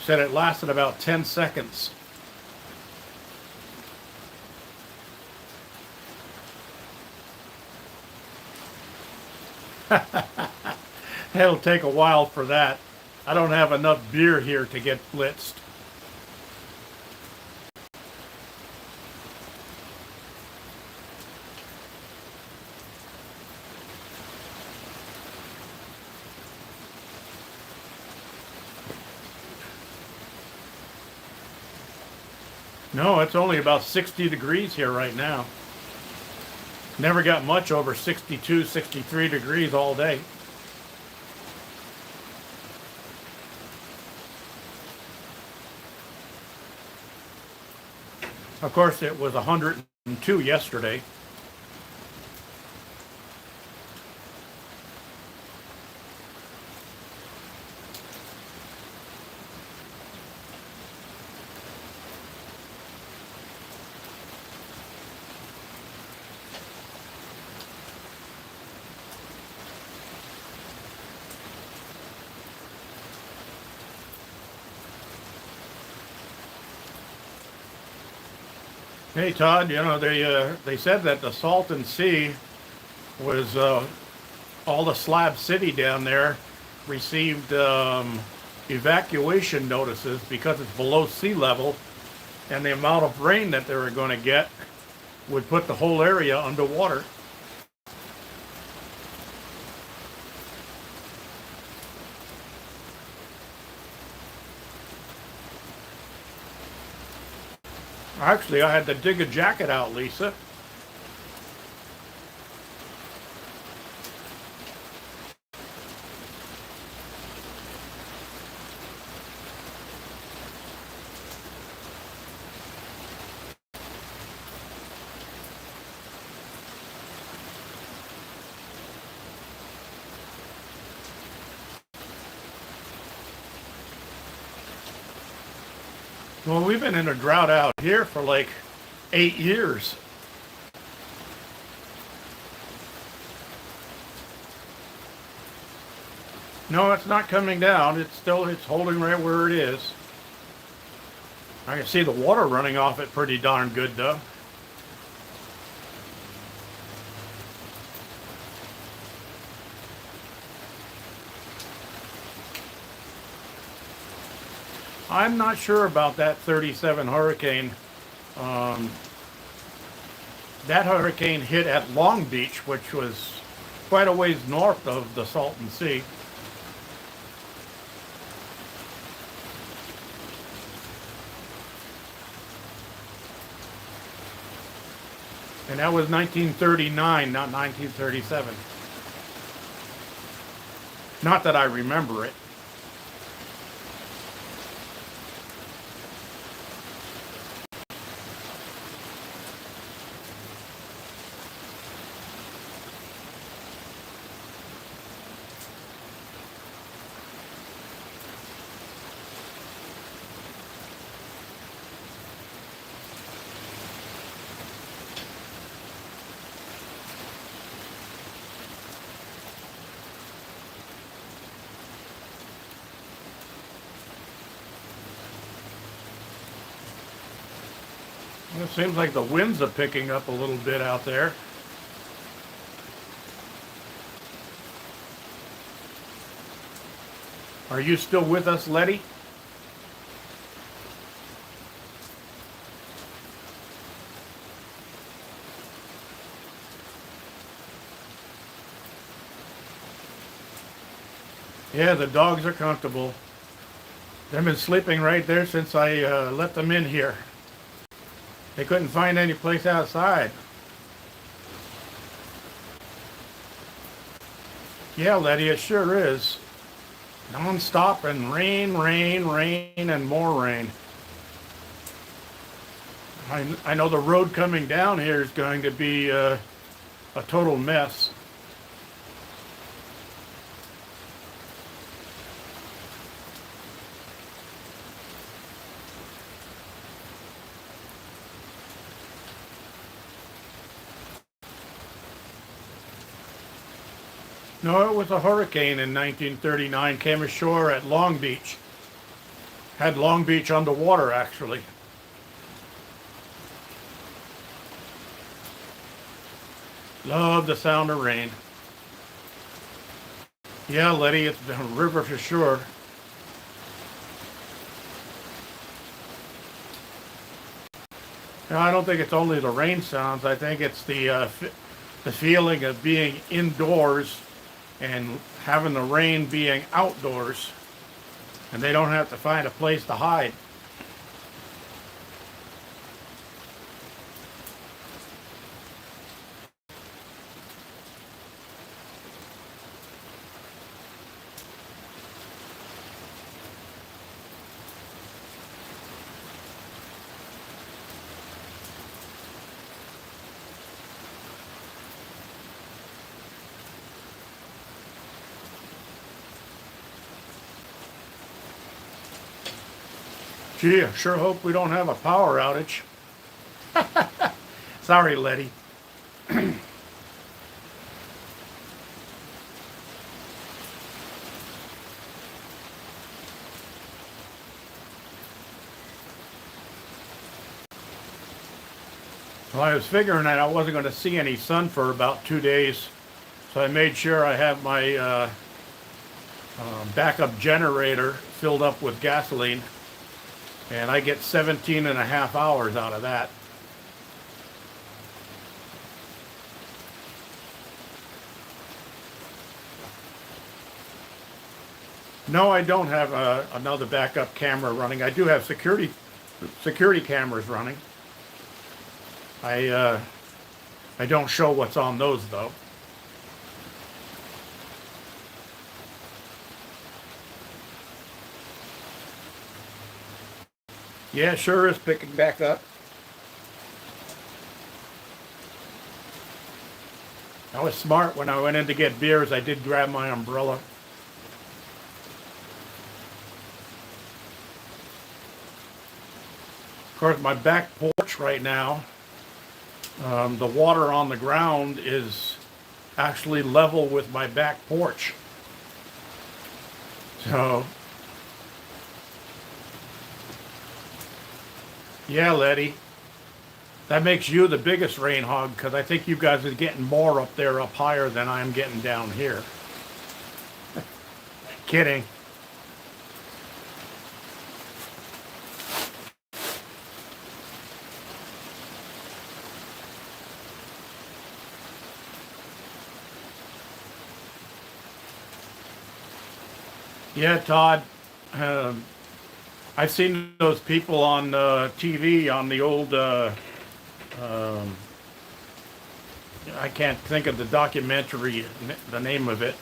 Said it lasted about 10 seconds. It'll take a while for that. I don't have enough beer here to get blitzed. No, it's only about 60 degrees here right now. Never got much over 62, 63 degrees all day. Of course, it was 102 yesterday. Hey Todd, you know they said that the Salton Sea was all the Slab City down there received evacuation notices because it's below sea level, and the amount of rain that they were going to get would put the whole area underwater. Actually, I had to dig a jacket out, Lisa. Well, we've been in a drought out here for like 8 years. No, it's not coming down. It's holding right where it is. I can see the water running off it pretty darn good though. I'm not sure about that 37 hurricane. Um, that hurricane hit at Long Beach, which was quite a ways north of the Salton Sea. And that was 1939, not 1937. Not that I remember it. It seems like the winds are picking up a little bit out there. Are you still with us, Letty? Yeah, the dogs are comfortable. They've been sleeping right there since I let them in here. They couldn't find any place outside. Yeah, Letty, it sure is. Non-stop and rain, rain, rain, and more rain. I know the road coming down here is going to be a total mess. No, it was a hurricane in 1939, came ashore at Long Beach. Had Long Beach underwater, actually. Love the sound of rain. Yeah, Letty, it's the river for sure. No, I don't think it's only the rain sounds. I think it's the feeling of being indoors and having the rain being outdoors, and they don't have to find a place to hide. Gee, I sure hope we don't have a power outage. Sorry, Letty. Well, I was figuring that I wasn't going to see any sun for about 2 days, so I made sure I have my backup generator filled up with gasoline, and I get 17 and a half hours out of that. No, I don't have another backup camera running. I do have security cameras running. I uh, I don't show what's on those though. Yeah, sure is picking back up. I was smart when I went in to get beers. I did grab my umbrella. Of course, my back porch right now, the water on the ground is actually level with my back porch. So, yeah, Letty, that makes you the biggest rain hog because I think you guys are getting more up there, up higher than I'm getting down here. Kidding. Yeah, Todd. Um, I've seen those people on TV on the old. Um, I can't think of the documentary, the name of it.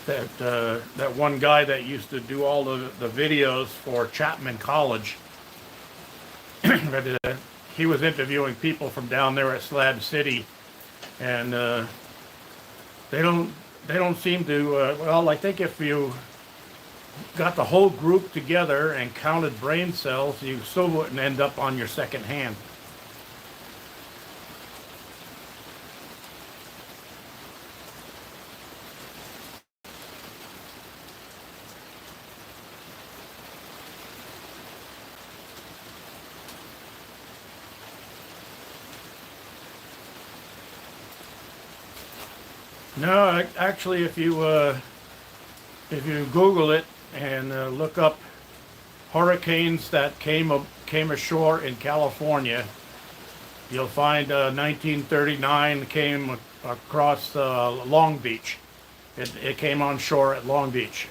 That one guy that used to do all the videos for Chapman College. But, he was interviewing people from down there at Slab City, and they don't they don't seem to. Well, I think if you got the whole group together and counted brain cells, you still wouldn't end up on your second hand. No, actually, if you Google it and look up hurricanes that came ashore in California, you'll find 1939 came across Long Beach. It came on shore at Long Beach.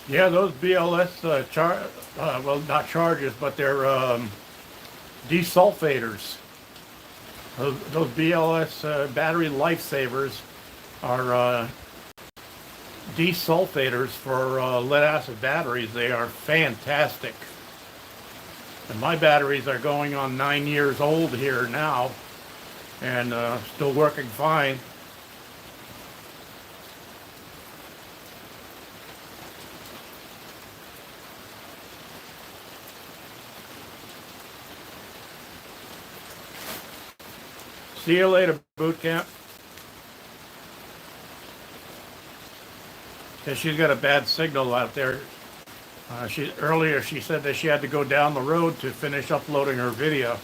Yeah, those BLS well, not charges, but they're desulfators. Those BLS battery lifesavers are desulfators for lead acid batteries. They are fantastic. And my batteries are going on 9 years old here now, and still working fine. See you later, boot camp. Because she's got a bad signal out there. Earlier she said that she had to go down the road to finish uploading her video.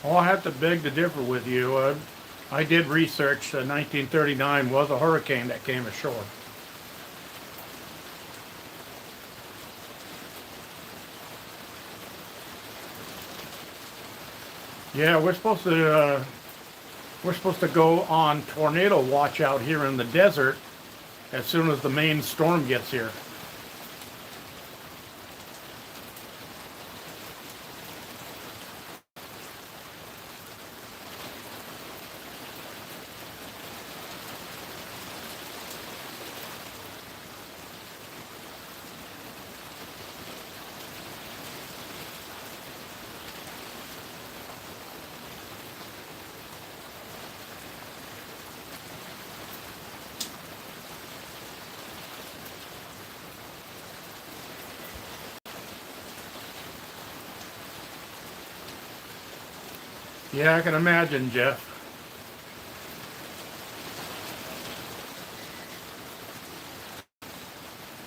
Oh, I have to beg to differ with you. I did research. 1939 was a hurricane that came ashore. Yeah, we're supposed to go on tornado watch out here in the desert as soon as the main storm gets here. Yeah, I can imagine, Jeff.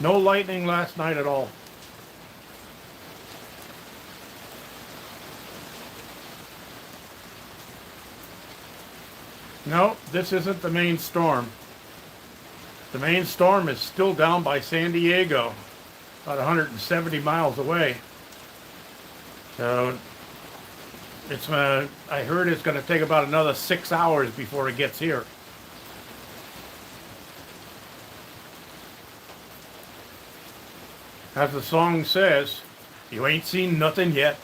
No lightning last night at all. No, this isn't the main storm. The main storm is still down by San Diego, about 170 miles away. So I heard it's going to take about another 6 hours before it gets here. As the song says, you ain't seen nothing yet.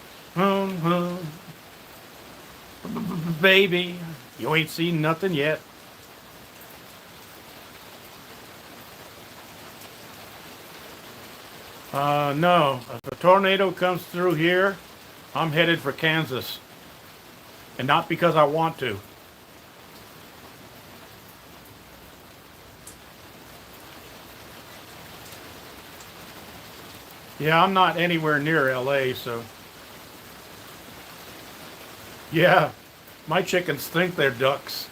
Baby, you ain't seen nothing yet. No. If a tornado comes through here, I'm headed for Kansas. And not because I want to. Yeah, I'm not anywhere near LA, so. Yeah, my chickens think they're ducks.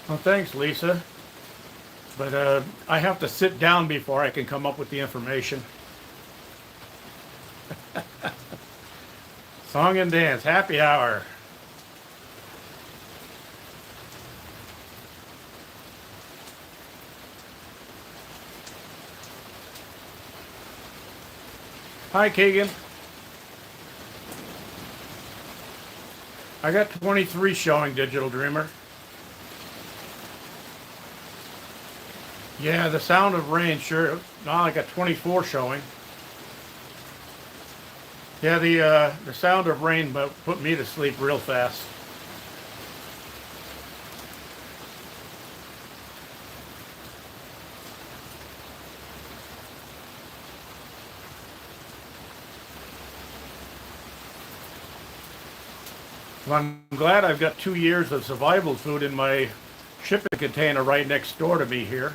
Well, thanks, Lisa. But I have to sit down before I can come up with the information. Song and dance, happy hour. Hi, Keegan. I got 23 showing, Digital Dreamer. Yeah, the sound of rain, sure. Now I got 24 showing. Yeah, the sound of rain put me to sleep real fast. Well, I'm glad I've got 2 years of survival food in my shipping container right next door to me here.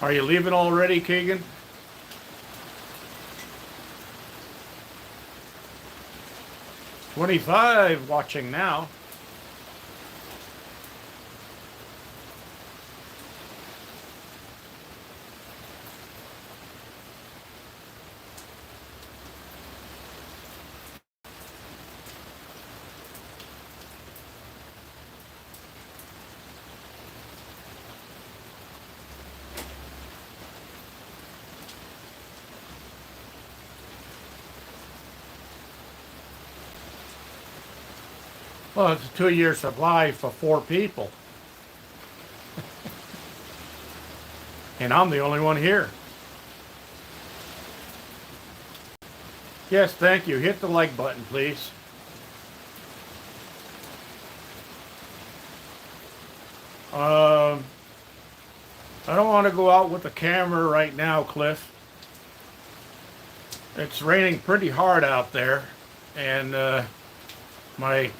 Are you leaving already, Keegan? "25 watching now." Well, it's a 2 year supply for 4 people. And I'm the only one here. Yes, thank you. Hit the like button, please. Um, I don't want to go out with the camera right now, Cliff. It's raining pretty hard out there, and my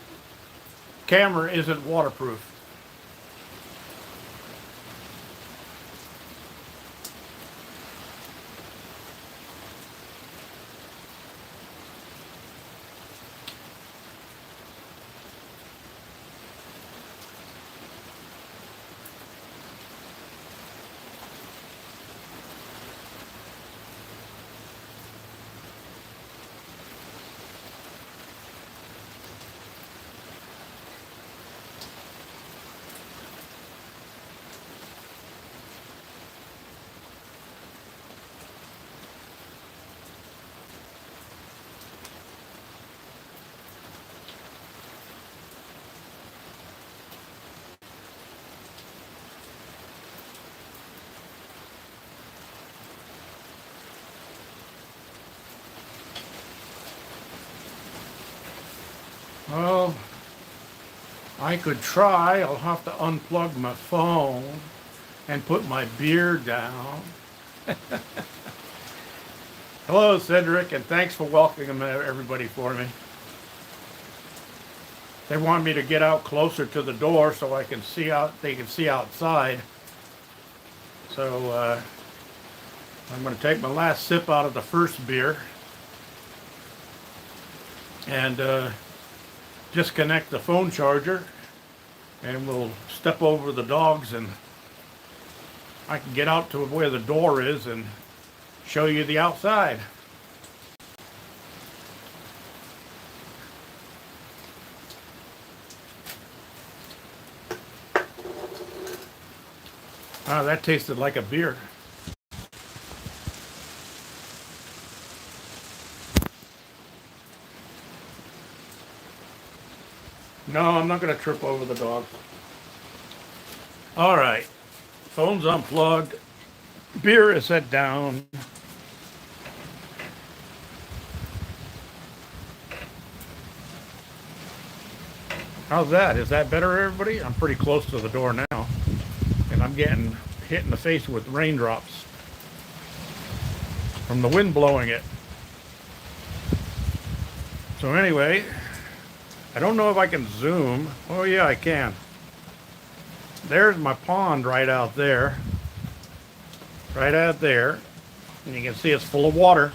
camera isn't waterproof. Well, I could try. I'll have to unplug my phone and put my beer down. Hello, Cedric, and thanks for welcoming everybody for me. They want me to get out closer to the door so I can see out. They can see outside. So I'm going to take my last sip out of the first beer and disconnect the phone charger, and we'll step over the dogs, and I can get out to where the door is and show you the outside. Oh, that tasted like a beer. No, I'm not going to trip over the dog. All right. Phone's unplugged. Beer is set down. How's that? Is that better, everybody? I'm pretty close to the door now, and I'm getting hit in the face with raindrops from the wind blowing it. So anyway, I don't know if I can zoom. Oh yeah, I can. There's my pond right out there. Right out there. And you can see it's full of water.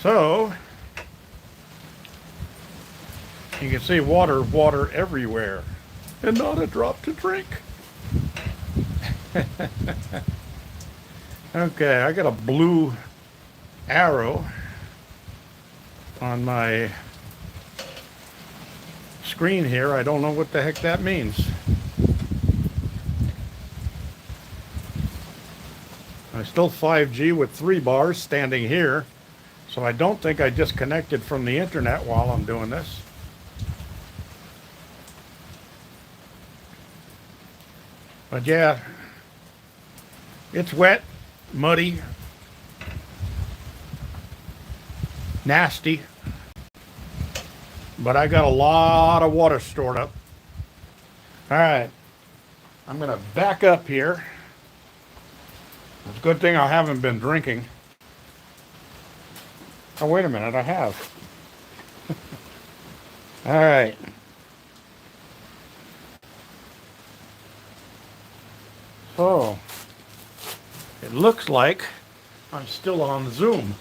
So you can see water everywhere, and not a drop to drink. Okay, I got a blue arrow on my screen here. I don't know what the heck that means. I'm still 5G with 3 bars standing here, so I don't think I disconnected from the internet while I'm doing this. But yeah, it's wet, muddy, nasty. But I got a lot of water stored up. All right, I'm gonna back up here. It's a good thing I haven't been drinking. Oh, wait a minute, I have. All right. So, it looks like I'm still on Zoom.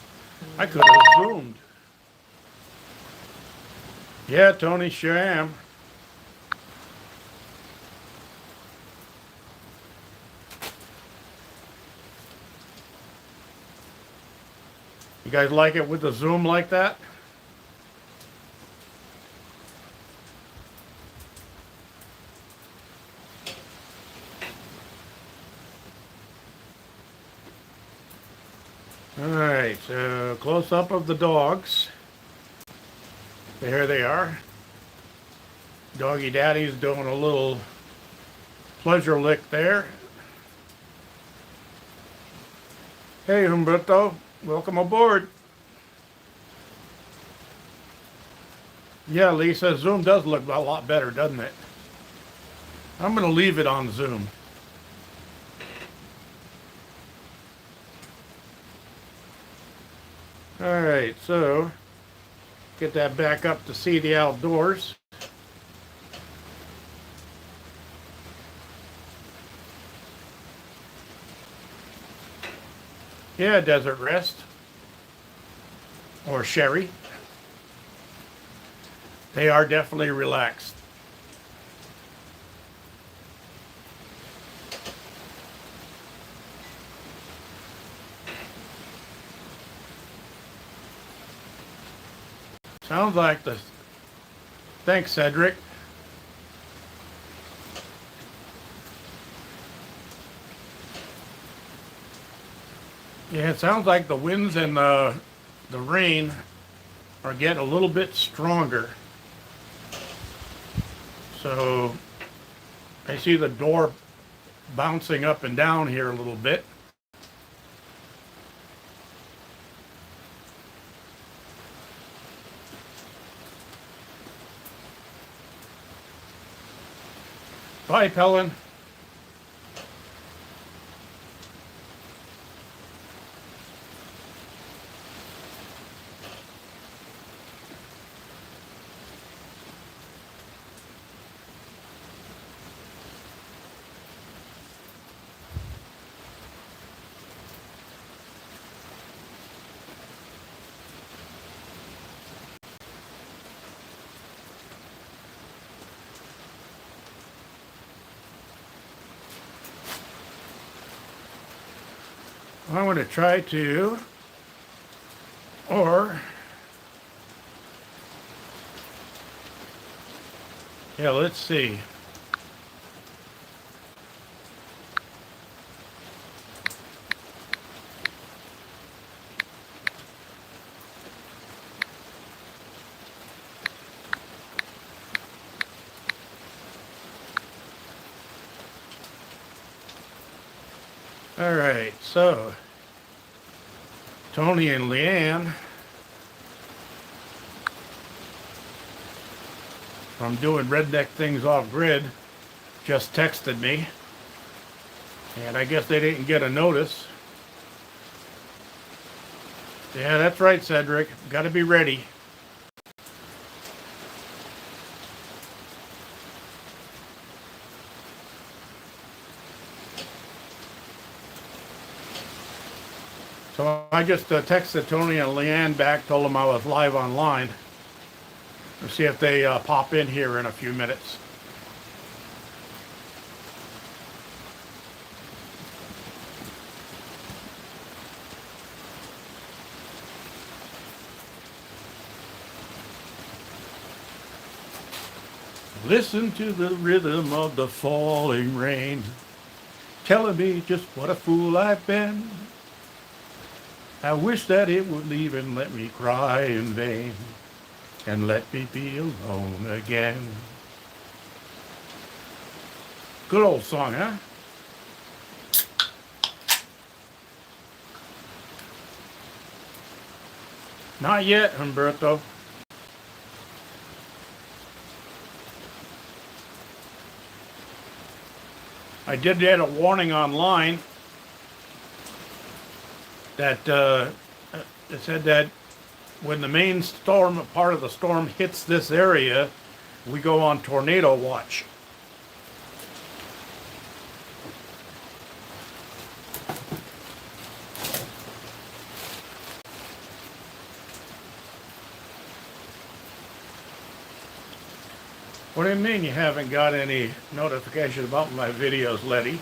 I could have Zoomed. Yeah, Tony, sure am. You guys like it with the Zoom like that? All right, so close up of the dogs. There they are. Doggy Daddy's doing a little pleasure lick there. Hey, Humberto, welcome aboard. Yeah, Lisa, Zoom does look a lot better, doesn't it? I'm going to leave it on Zoom. All right, so get that back up to see the outdoors. Yeah, Desert Rest. Or Sherry. They are definitely relaxed. Sounds like the... Thanks, Cedric. Yeah, it sounds like the winds and the rain are getting a little bit stronger. So I see the door bouncing up and down here a little bit. Bye, Pellin. I'm going to try to, or, yeah, let's see. All right, so Tony and Leanne from doing redneck things off grid just texted me, and I guess they didn't get a notice. Yeah, that's right, Cedric. Got to be ready. So I just texted Tony and Leanne back, told them I was live online. We'll see if they pop in here in a few minutes. Listen to the rhythm of the falling rain, telling me just what a fool I've been. I wish that it would leave and let me cry in vain, and let me be alone again. Good old song, huh? Not yet, Humberto. I did get a warning online that it said that when the main storm, part of the storm, hits this area, we go on tornado watch. What do you mean you haven't got any notification about my videos, Letty?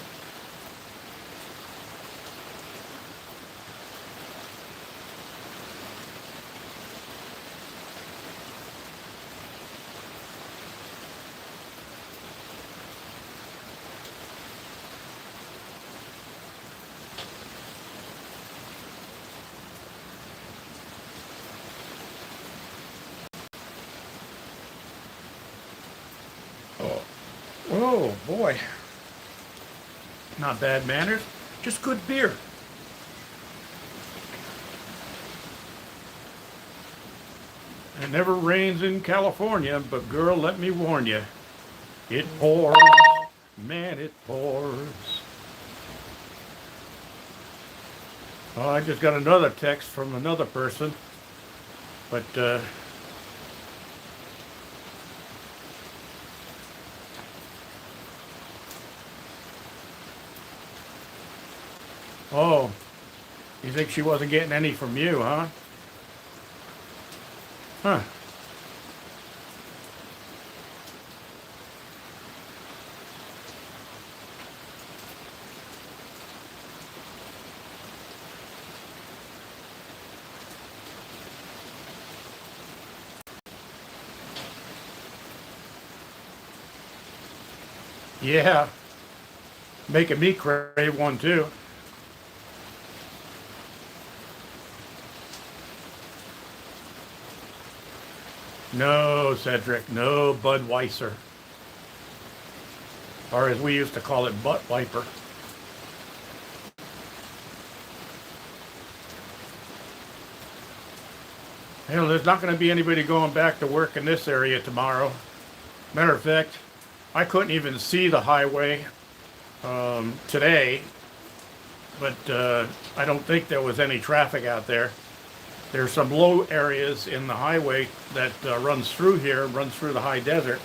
Oh boy. Not bad manners, just good beer. It never rains in California, but girl, let me warn you, it pours. Man, it pours. Oh, I just got another text from another person, but oh, you think she wasn't getting any from you, huh? Huh. Yeah, making me crave one too. No, Cedric, no Budweiser. Or as we used to call it, butt wiper. Hell, there's not going to be anybody going back to work in this area tomorrow. Matter of fact, I couldn't even see the highway today, but I don't think there was any traffic out there. There's some low areas in the highway that runs through here, runs through the high desert.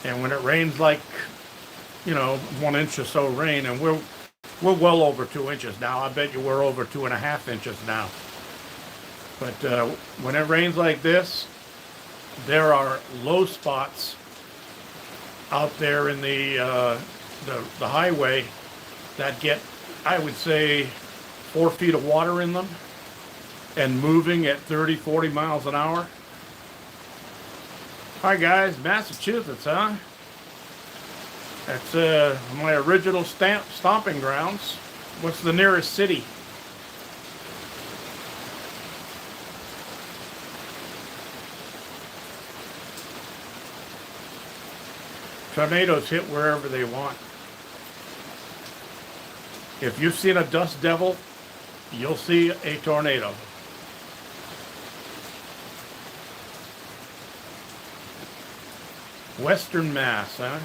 And when it rains like, 1 inch or so rain, and we're well over 2 inches now. I bet you we're over 2.5 inches now. But when it rains like this, there are low spots out there in the highway that get, I would say, 4 feet of water in them and moving at 30, 40 miles an hour. Hi guys, Massachusetts, huh? That's my original stomping grounds. What's the nearest city? Tornadoes hit wherever they want. If you've seen a dust devil, you'll see a tornado. Western Mass, huh?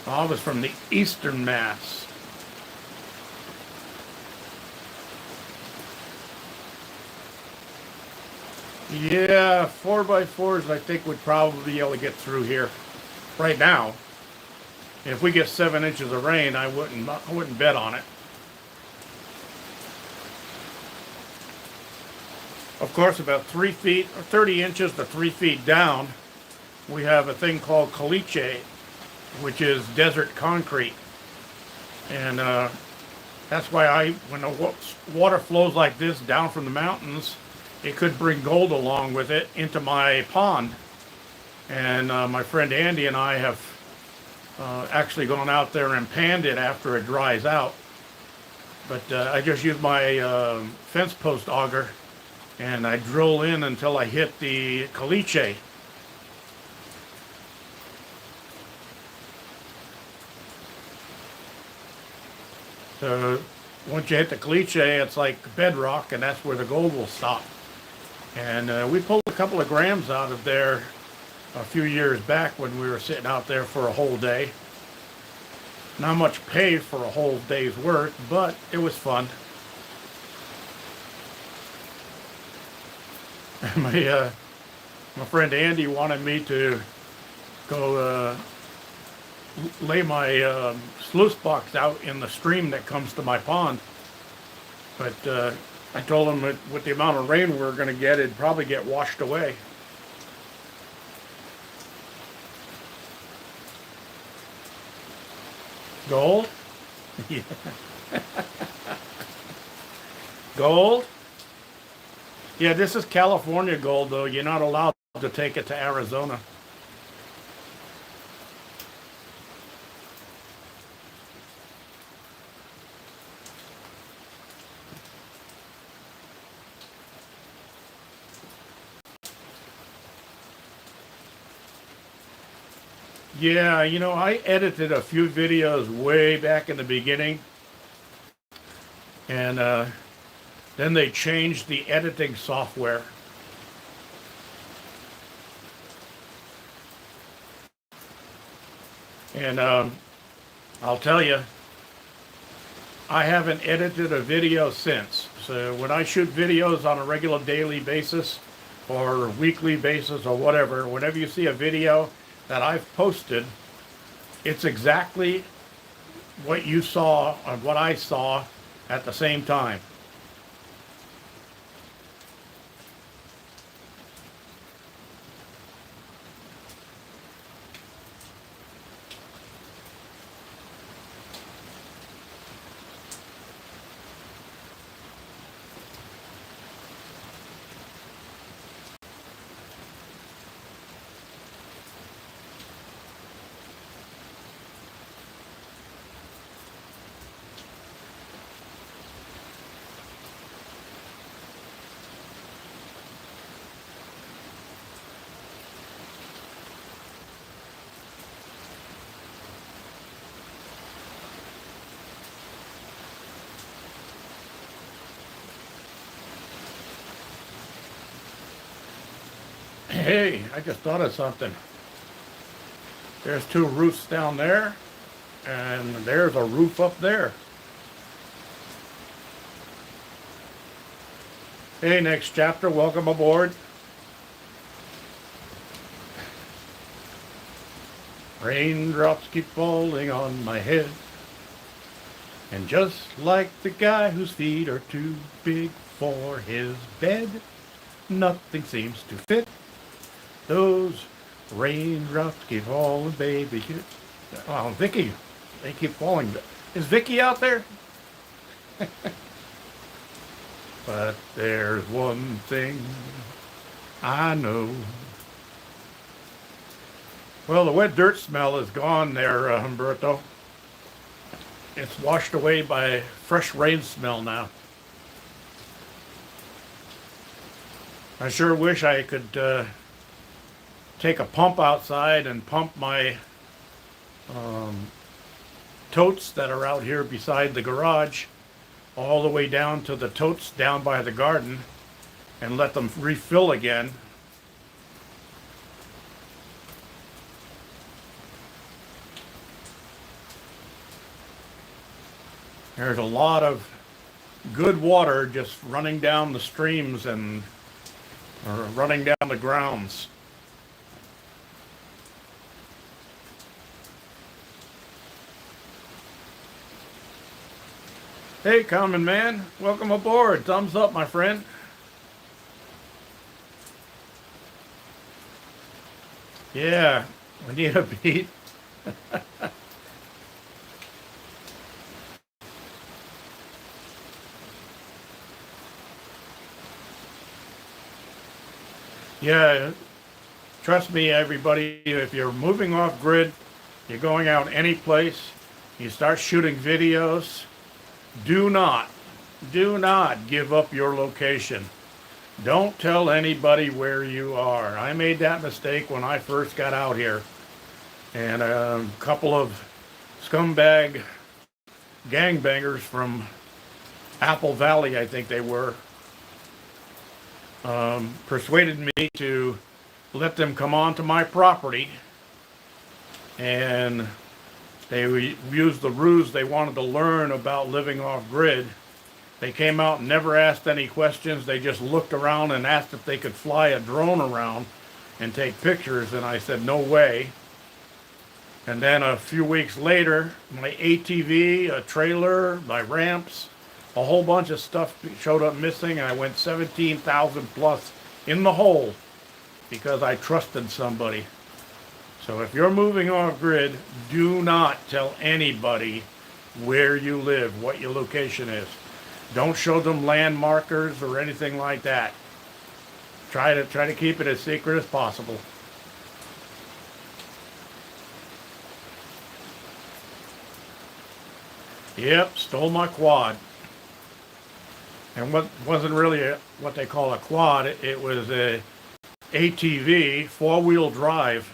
I was from the Eastern Mass. Yeah, 4x4s I think would probably be able to get through here right now. If we get 7 inches of rain, I wouldn't bet on it. Of course, about 3 feet or 30 inches to 3 feet down, we have a thing called caliche, which is desert concrete. And that's why when the water flows like this down from the mountains, it could bring gold along with it into my pond. And my friend Andy and I have actually gone out there and panned it after it dries out. But I just use my fence post auger and I drill in until I hit the caliche. So once you hit the cliche, it's like bedrock, and that's where the gold will stop. And we pulled a couple of grams out of there a few years back when we were sitting out there for a whole day. Not much pay for a whole day's work, but it was fun. My friend Andy wanted me to go lay my sluice box out in the stream that comes to my pond. But I told him that with the amount of rain we're going to get, it'd probably get washed away. Gold? Yeah. Gold? Yeah, this is California gold, though. You're not allowed to take it to Arizona. Yeah, I edited a few videos way back in the beginning, and then they changed the editing software. And I'll tell you, I haven't edited a video since. So when I shoot videos on a regular daily basis or weekly basis or whatever, whenever you see a video that I've posted, it's exactly what you saw and what I saw at the same time. Hey, I just thought of something. There's two roofs down there, and there's a roof up there. Hey, next chapter, welcome aboard. Raindrops keep falling on my head, and just like the guy whose feet are too big for his bed, nothing seems to fit. Those raindrops keep falling, baby. Oh, Vicky, they keep falling. Is Vicky out there? But there's one thing I know. Well, the wet dirt smell is gone there, Humberto. It's washed away by fresh rain smell now. I sure wish I could take a pump outside and pump my totes that are out here beside the garage all the way down to the totes down by the garden and let them refill again. There's a lot of good water just running down the streams and or running down the grounds. Hey, Common Man, welcome aboard. Thumbs up, my friend. Yeah, we need a beat. Yeah, trust me, everybody, if you're moving off grid, you're going out any place, you start shooting videos, do not give up your location. Don't tell anybody where you are. I made that mistake when I first got out here. And a couple of scumbag gangbangers from Apple Valley, I think they were, persuaded me to let them come onto my property, and they used the ruse. They wanted to learn about living off grid. They came out and never asked any questions. They just looked around and asked if they could fly a drone around and take pictures, and I said, no way. And then a few weeks later, my ATV, a trailer, my ramps, a whole bunch of stuff showed up missing, and I went 17,000 plus in the hole because I trusted somebody. So if you're moving off grid, do not tell anybody where you live, what your location is. Don't show them land markers or anything like that. Try to keep it as secret as possible. Yep, stole my quad. And what wasn't really what they call a quad, it was a ATV, four-wheel drive.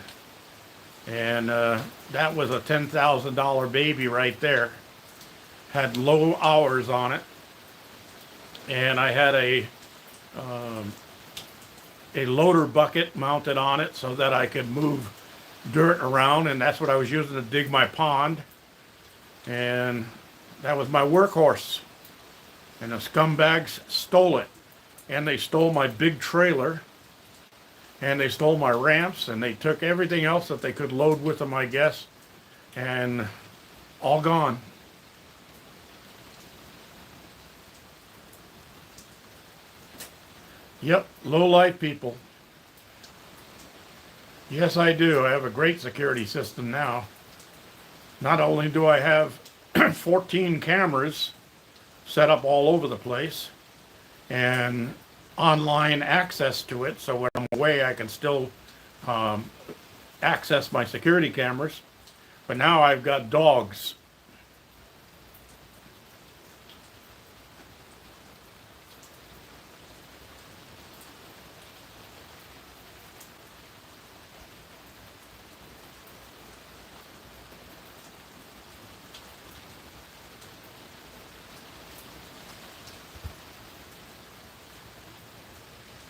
And that was a $10,000 baby right there. Had low hours on it. And I had a loader bucket mounted on it so that I could move dirt around, and that's what I was using to dig my pond. And that was my workhorse. And the scumbags stole it. And they stole my big trailer. And they stole my ramps. And they took everything else that they could load with them, I guess. And all gone. Yep, low life people. Yes, I do. I have a great security system now. Not only do I have 14 cameras set up all over the place and online access to it, so when I'm away I can still access my security cameras. But now I've got dogs.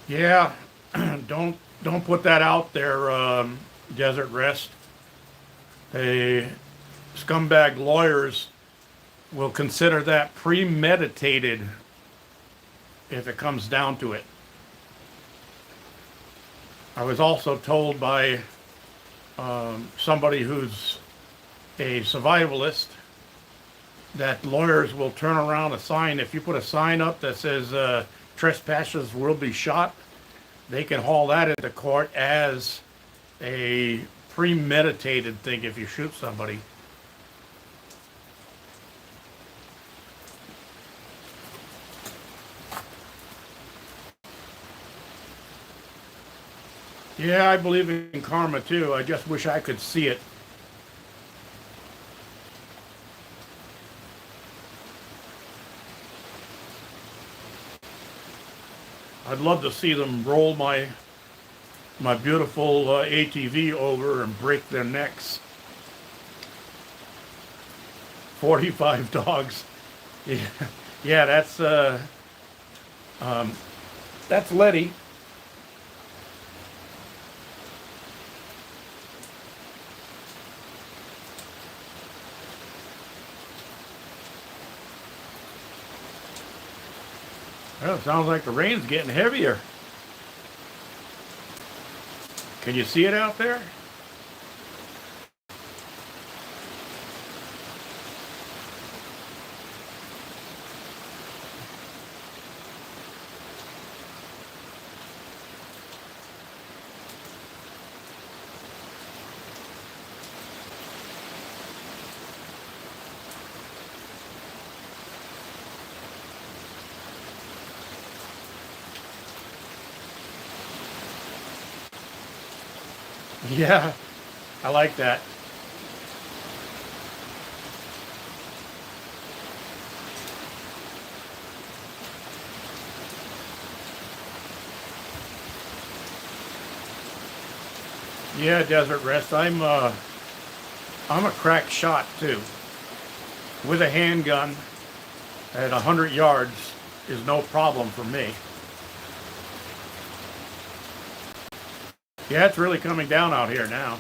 Yeah, don't put that out there, Desert Rest. The scumbag lawyers will consider that premeditated if it comes down to it. I was also told by somebody who's a survivalist that lawyers will turn around a sign. If you put a sign up that says trespassers will be shot, they can haul that into court as a premeditated thing if you shoot somebody. Yeah, I believe in karma too. I just wish I could see it. I'd love to see them roll my beautiful ATV over and break their necks. 45 dogs. Yeah, yeah, that's Letty. Well, it sounds like the rain's getting heavier. Can you see it out there? Yeah, I like that. Yeah, Desert Rest. I'm a crack shot too, with a handgun. at 100 yards is no problem for me. Yeah, it's really coming down out here now.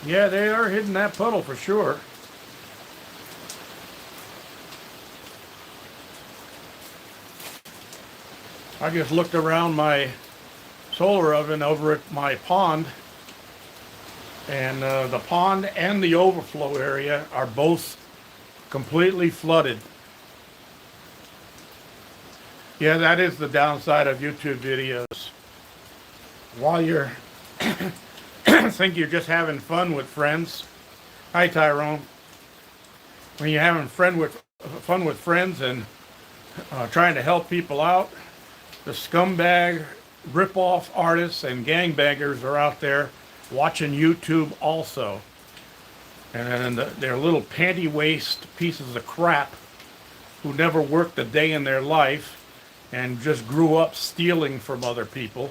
Yeah, they are hitting that puddle for sure. I just looked around my solar oven over at my pond, and the pond and the overflow area are both completely flooded. Yeah, that is the downside of YouTube videos. While you're think you're just having fun with friends. Hi, Tyrone. When you're having fun with friends and trying to help people out, the scumbag, rip-off artists and gangbangers are out there watching YouTube also. And they're little panty-waist pieces of crap who never worked a day in their life and just grew up stealing from other people.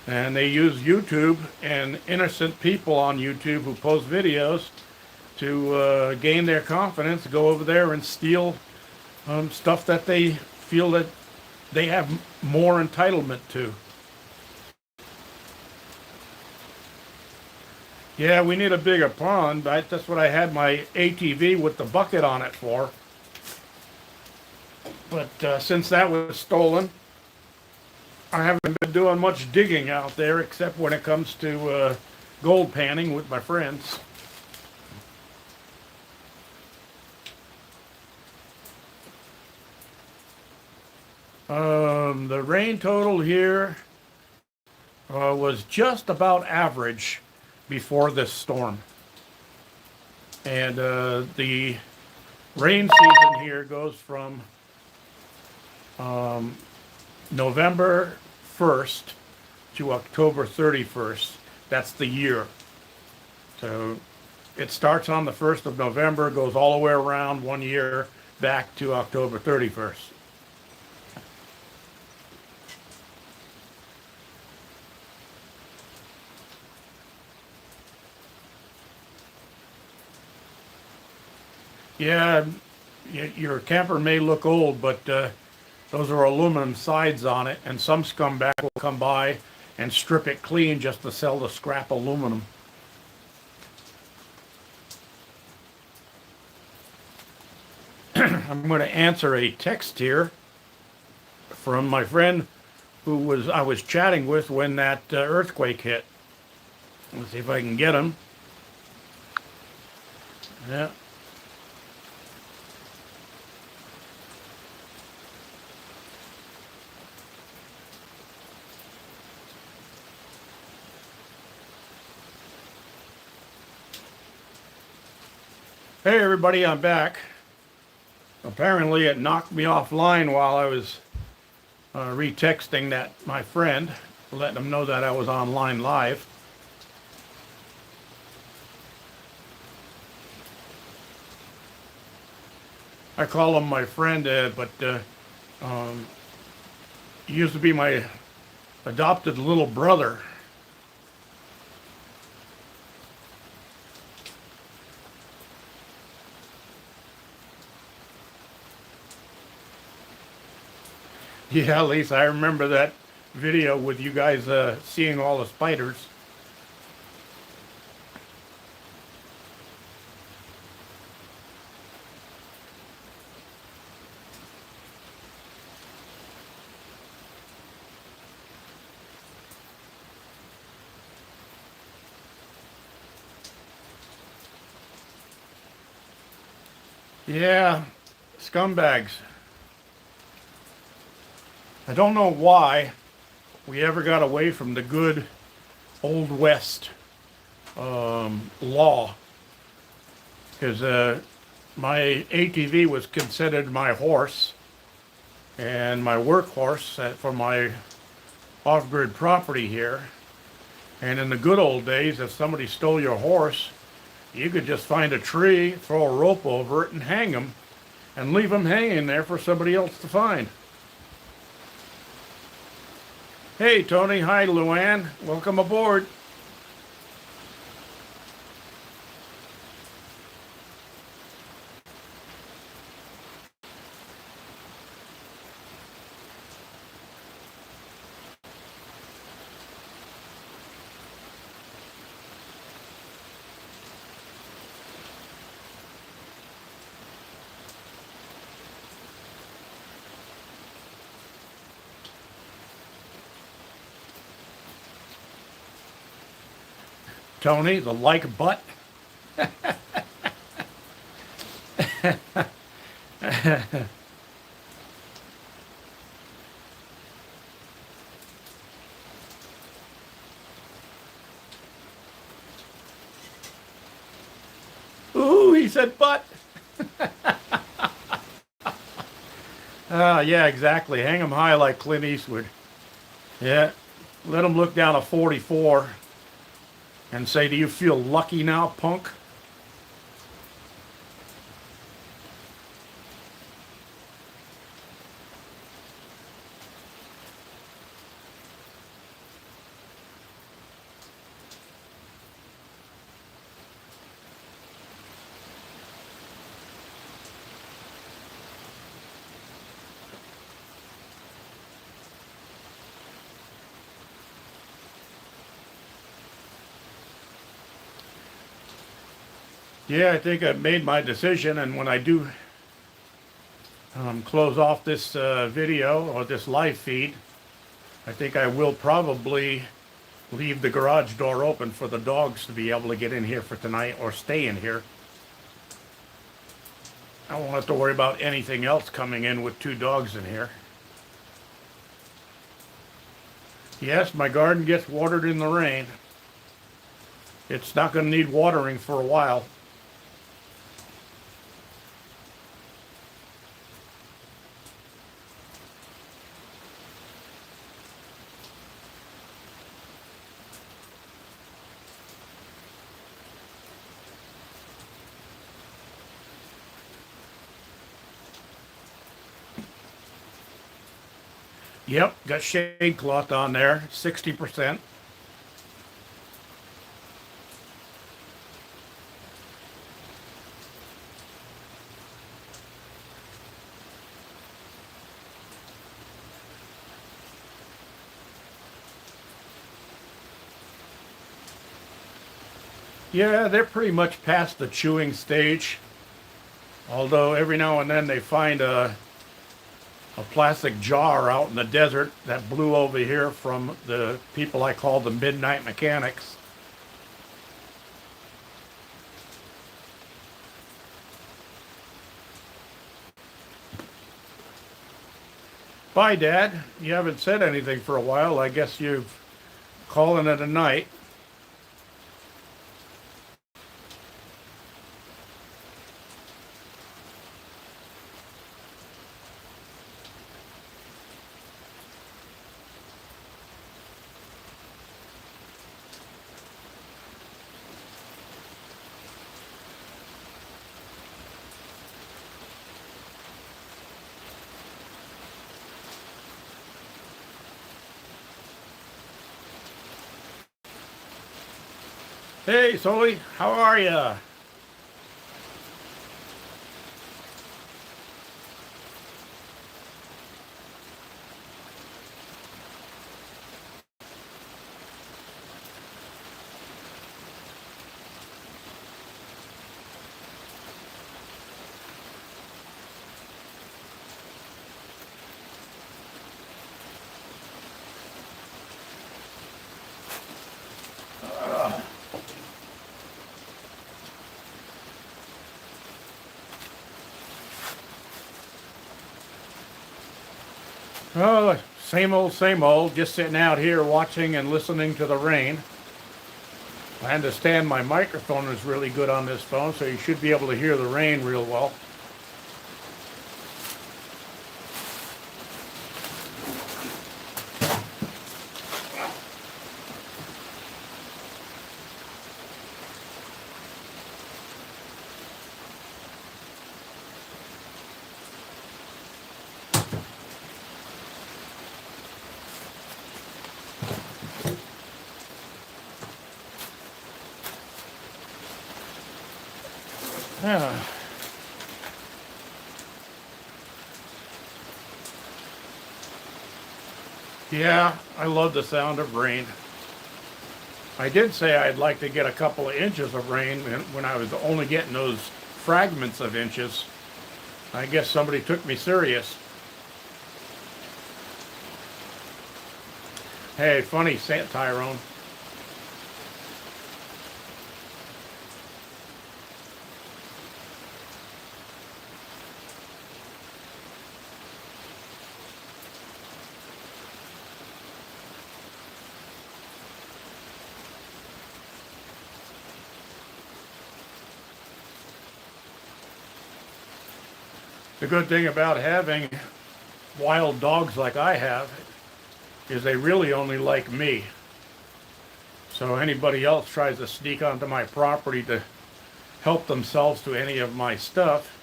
And they use YouTube and innocent people on YouTube who post videos to gain their confidence, go over there and steal stuff that they feel that they have more entitlement to. Yeah, we need a bigger pond. That's what I had my ATV with the bucket on it for. But since that was stolen, I haven't been doing much digging out there except when it comes to gold panning with my friends. The rain total here was just about average before this storm. And the rain season here goes from November 1st to October 31st. That's the year. So it starts on the 1st of November, goes all the way around 1 year back to October 31st. Yeah, your camper may look old, but those are aluminum sides on it, and some scumbag will come by and strip it clean just to sell the scrap aluminum. I'm going to answer a text here from my friend who I was chatting with when that earthquake hit. Let's see if I can get him. Yeah. Hey everybody, I'm back. Apparently it knocked me offline while I was retexting my friend, letting him know that I was online live. I call him my friend, but he used to be my adopted little brother. Yeah, Lisa, I remember that video with you guys seeing all the spiders. Yeah, scumbags. I don't know why we ever got away from the good Old West law. Because My ATV was considered my horse and my workhorse for my off-grid property here. And in the good old days, if somebody stole your horse, you could just find a tree, throw a rope over it, and hang them, and leave them hanging there for somebody else to find. Hey, Tony. Hi, Luann. Welcome aboard. Tony, the like butt. Ooh, he said butt. Yeah, exactly. Hang him high like Clint Eastwood. Yeah, let him look down a 44 and say, do you feel lucky now, punk? Yeah, I think I've made my decision, and when I do close off this video or this live feed, I think I will probably leave the garage door open for the dogs to be able to get in here for tonight or stay in here. I won't have to worry about anything else coming in with two dogs in here. Yes, my garden gets watered in the rain. It's not going to need watering for a while. Yep, got shade cloth on there, 60%. Yeah, they're pretty much past the chewing stage. Although every now and then they find a plastic jar out in the desert that blew over here from the people I call the midnight mechanics. Bye, Dad. You haven't said anything for a while. I guess you're calling it a night. Hey, Sully, how are ya? Oh, same old, just sitting out here watching and listening to the rain. I understand my microphone is really good on this phone, so you should be able to hear the rain real well. Yeah. Yeah, I love the sound of rain. I did say I'd like to get a couple of inches of rain when I was only getting those fragments of inches. I guess somebody took me serious. Hey, funny, Tyrone. The good thing about having wild dogs like I have is they really only like me. So anybody else tries to sneak onto my property to help themselves to any of my stuff,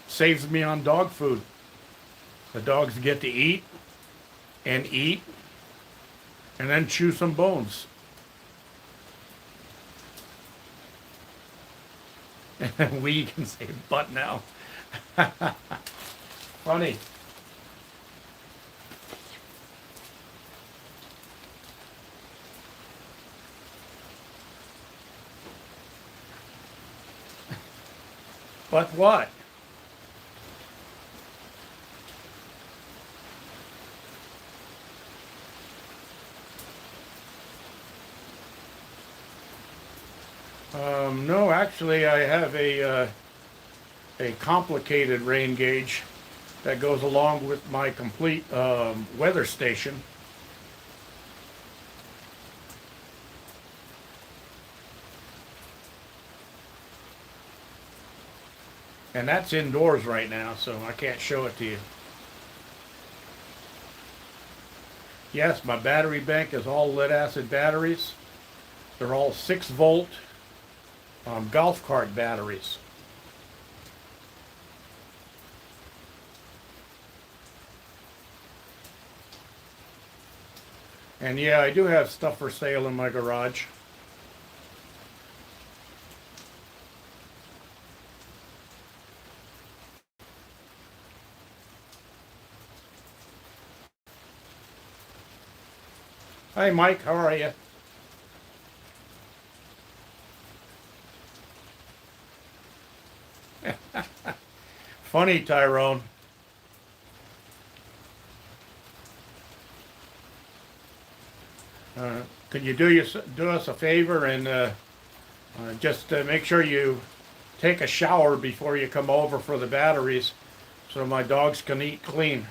saves me on dog food. The dogs get to eat and eat and then chew some bones. And we can say butt now. Funny. But what? No, actually, I have a complicated rain gauge that goes along with my complete weather station. And that's indoors right now, so I can't show it to you. Yes, my battery bank is all lead acid batteries. They're all 6-volt golf cart batteries. And yeah, I do have stuff for sale in my garage. Hi Mike, how are you? Funny, Tyrone. Could you do us a favor and just make sure you take a shower before you come over for the batteries so my dogs can eat clean?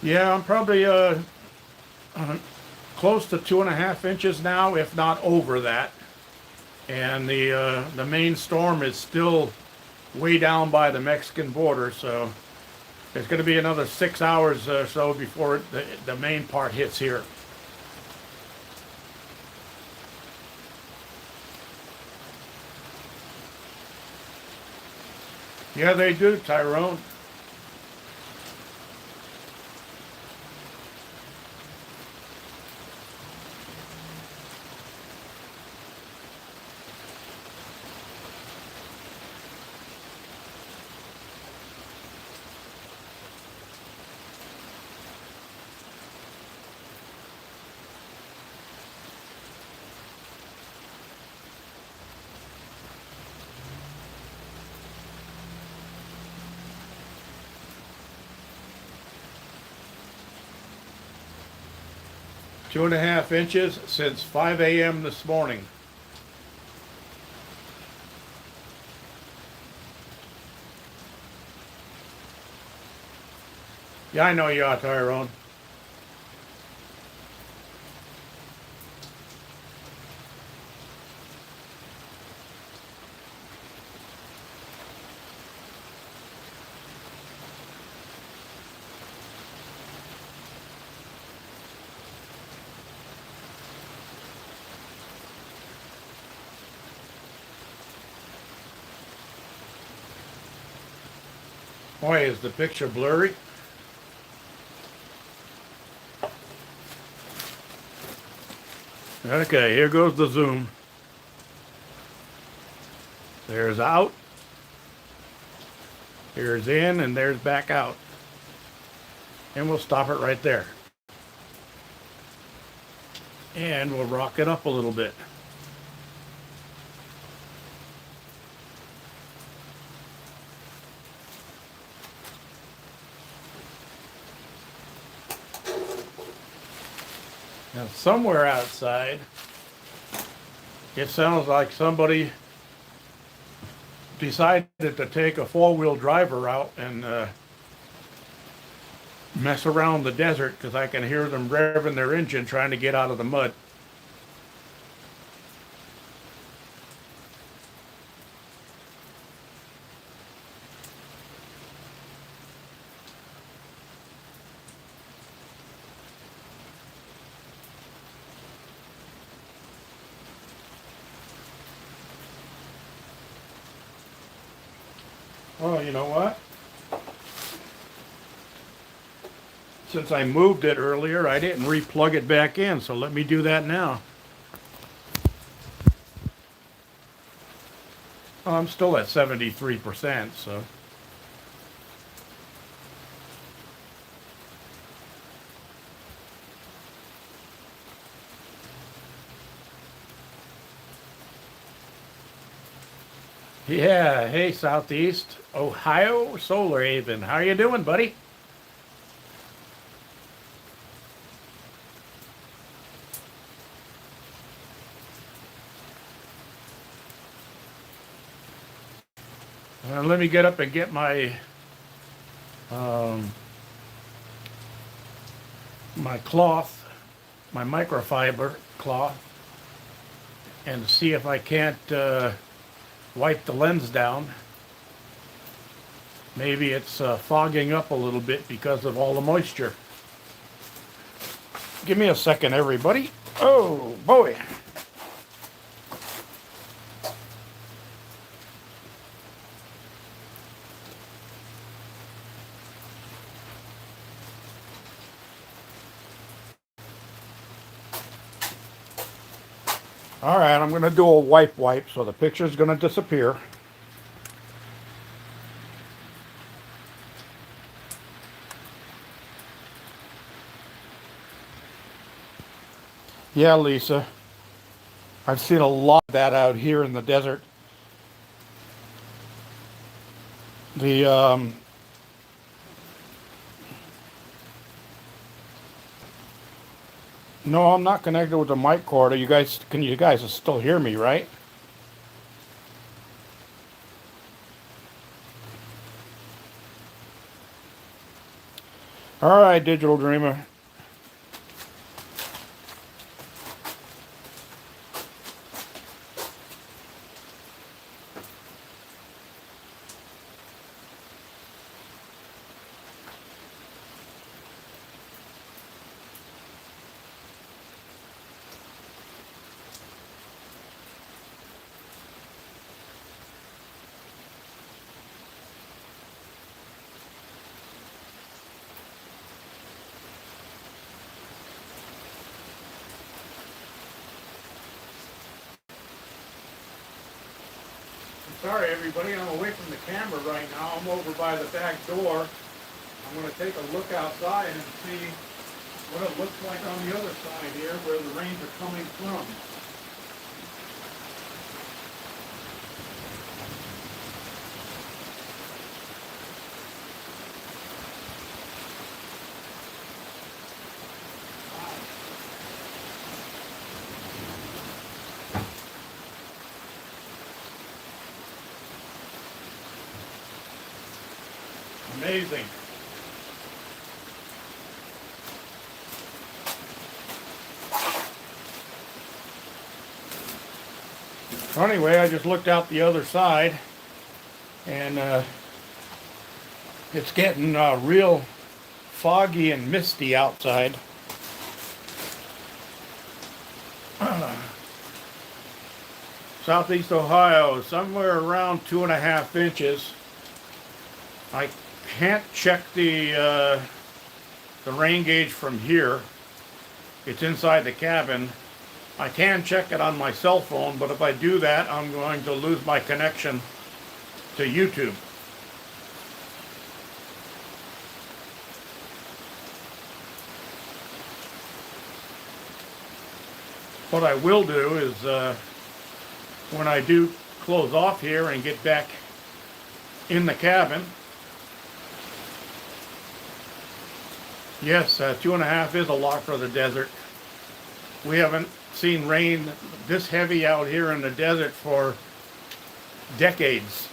Yeah, I'm probably close to 2.5 inches now, if not over that. And the main storm is still way down by the Mexican border, so it's going to be another 6 hours or so before the main part hits here. Yeah, they do, Tyrone. 2.5 inches since 5 a.m. this morning. Yeah, I know you are, Tyrone. Boy, is the picture blurry. Okay, here goes the zoom. There's out, here's in, and there's back out. And we'll stop it right there. And we'll rock it up a little bit. Now, somewhere outside, it sounds like somebody decided to take a four-wheel driver out and mess around the desert, because I can hear them revving their engine trying to get out of the mud. Oh, you know what? Since I moved it earlier, I didn't re-plug it back in, so let me do that now. Oh, I'm still at 73%, so. Yeah, hey, Southeast Ohio Solar Haven. How you doing, buddy? Let me get up and get um, my cloth, my microfiber cloth, and see if I can't wipe the lens down. Maybe it's fogging up a little bit because of all the moisture. Give me a second, everybody. Oh, boy. All right, I'm going to do a wipe, so the picture's going to disappear. Yeah, Lisa. I've seen a lot of that out here in the desert. The No, I'm not connected with the mic cord. You guys still hear me, right? All right, Digital Dreamer. Sorry, everybody, I'm away from the camera right now. I'm over by the back door. I'm going to take a look outside and see what it looks like on the other side here where the rains are coming from. Amazing. So anyway, I just looked out the other side, and it's getting real foggy and misty outside. Southeast Ohio, somewhere around 2.5 inches. I can't check the rain gauge from here. It's inside the cabin. I can check it on my cell phone, but if I do that, I'm going to lose my connection to YouTube. What I will do is, when I do close off here and get back in the cabin, yes, 2.5 is a lot for the desert. We haven't seen rain this heavy out here in the desert for decades.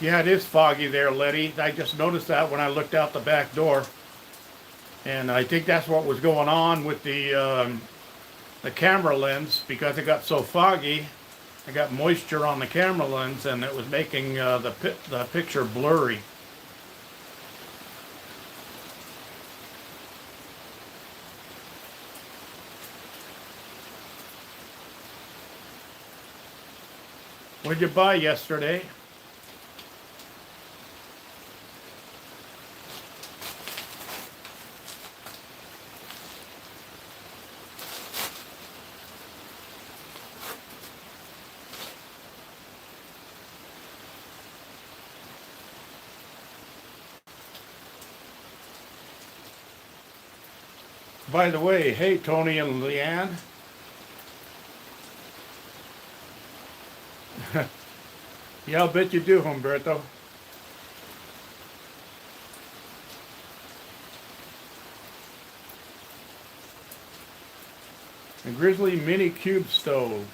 Yeah, it is foggy there, Letty. I just noticed that when I looked out the back door. And I think that's what was going on with the camera lens, because it got so foggy. I got moisture on the camera lens, and it was making the picture blurry. What'd you buy yesterday? By the way, hey, Tony and Leanne. Yeah, I'll bet you do, Humberto. A Grizzly Mini Cube Stove.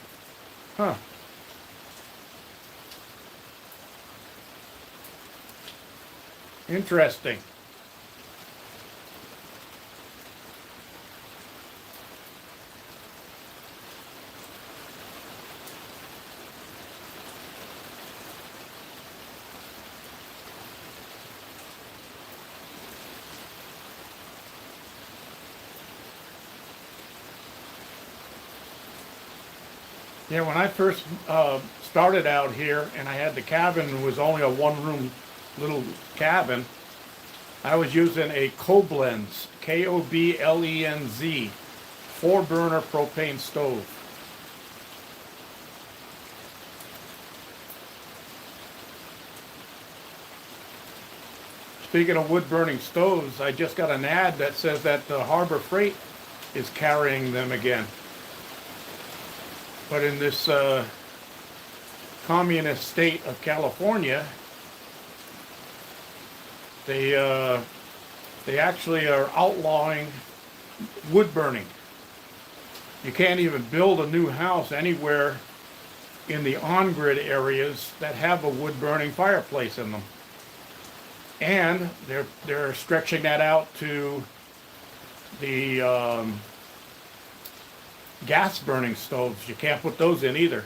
Huh. Interesting. Yeah, when I first started out here and I had the cabin, it was only a one-room little cabin, I was using a Koblenz, Koblenz, 4-burner propane stove. Speaking of wood-burning stoves, I just got an ad that says that the Harbor Freight is carrying them again. But in this communist state of California, they actually are outlawing wood burning. You can't even build a new house anywhere in the on-grid areas that have a wood-burning fireplace in them. And they're stretching that out to the gas burning stoves. You can't put those in either.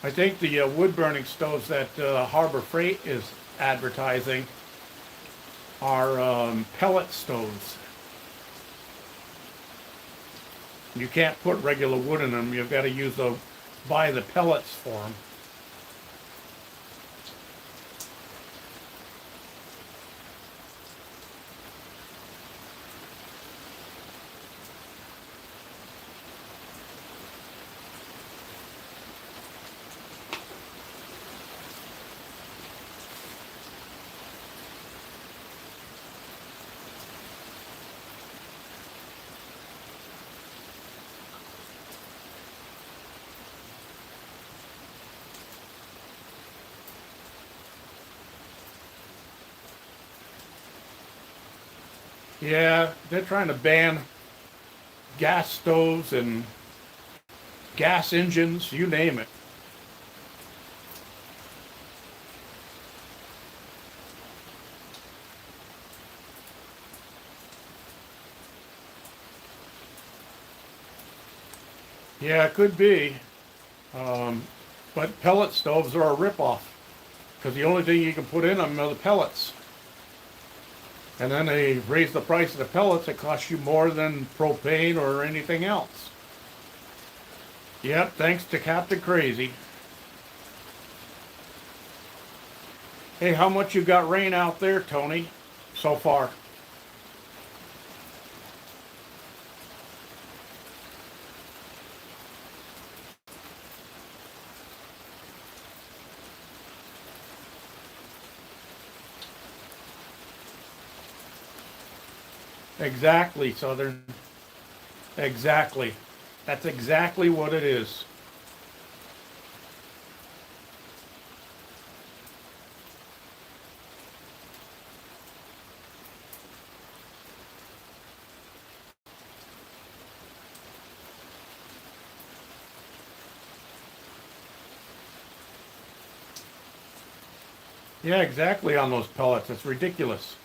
I think the wood burning stoves that Harbor Freight is advertising are pellet stoves. You can't put regular wood in them. You've got to buy the pellets for them. Yeah, they're trying to ban gas stoves and gas engines, you name it. Yeah, it could be. Um, but pellet stoves are a ripoff because the only thing you can put in them are the pellets. And then they raise the price of the pellets. It costs you more than propane or anything else. Yep, thanks to Captain Crazy. Hey, how much you got rain out there, Tony, so far? Exactly, Southern. Exactly. That's exactly what it is. Yeah, exactly on those pellets. It's ridiculous.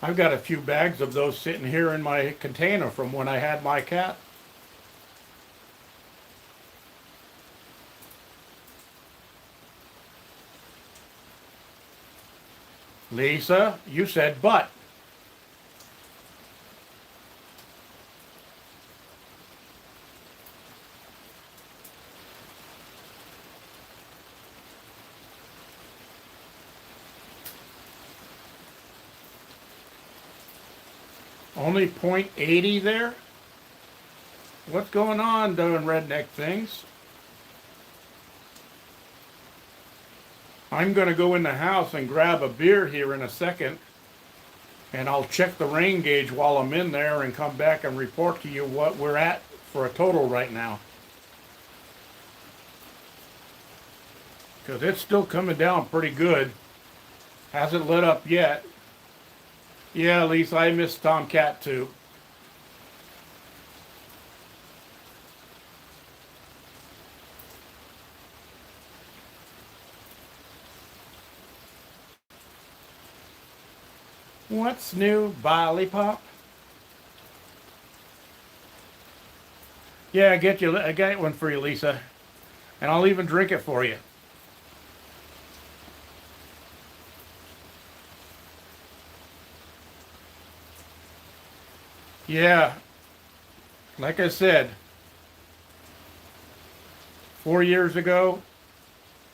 I've got a few bags of those sitting here in my container from when I had my cat. Lisa, you said but. Only .80 there? What's going on doing redneck things? I'm going to go in the house and grab a beer here in a second, and I'll check the rain gauge while I'm in there and come back and report to you what we're at for a total right now. Because it's still coming down pretty good. Hasn't lit up yet. Yeah, Lisa, I miss Tomcat too. What's new, Billy Pop? Yeah, I got one for you, Lisa, and I'll even drink it for you. Yeah, like I said, 4 years ago,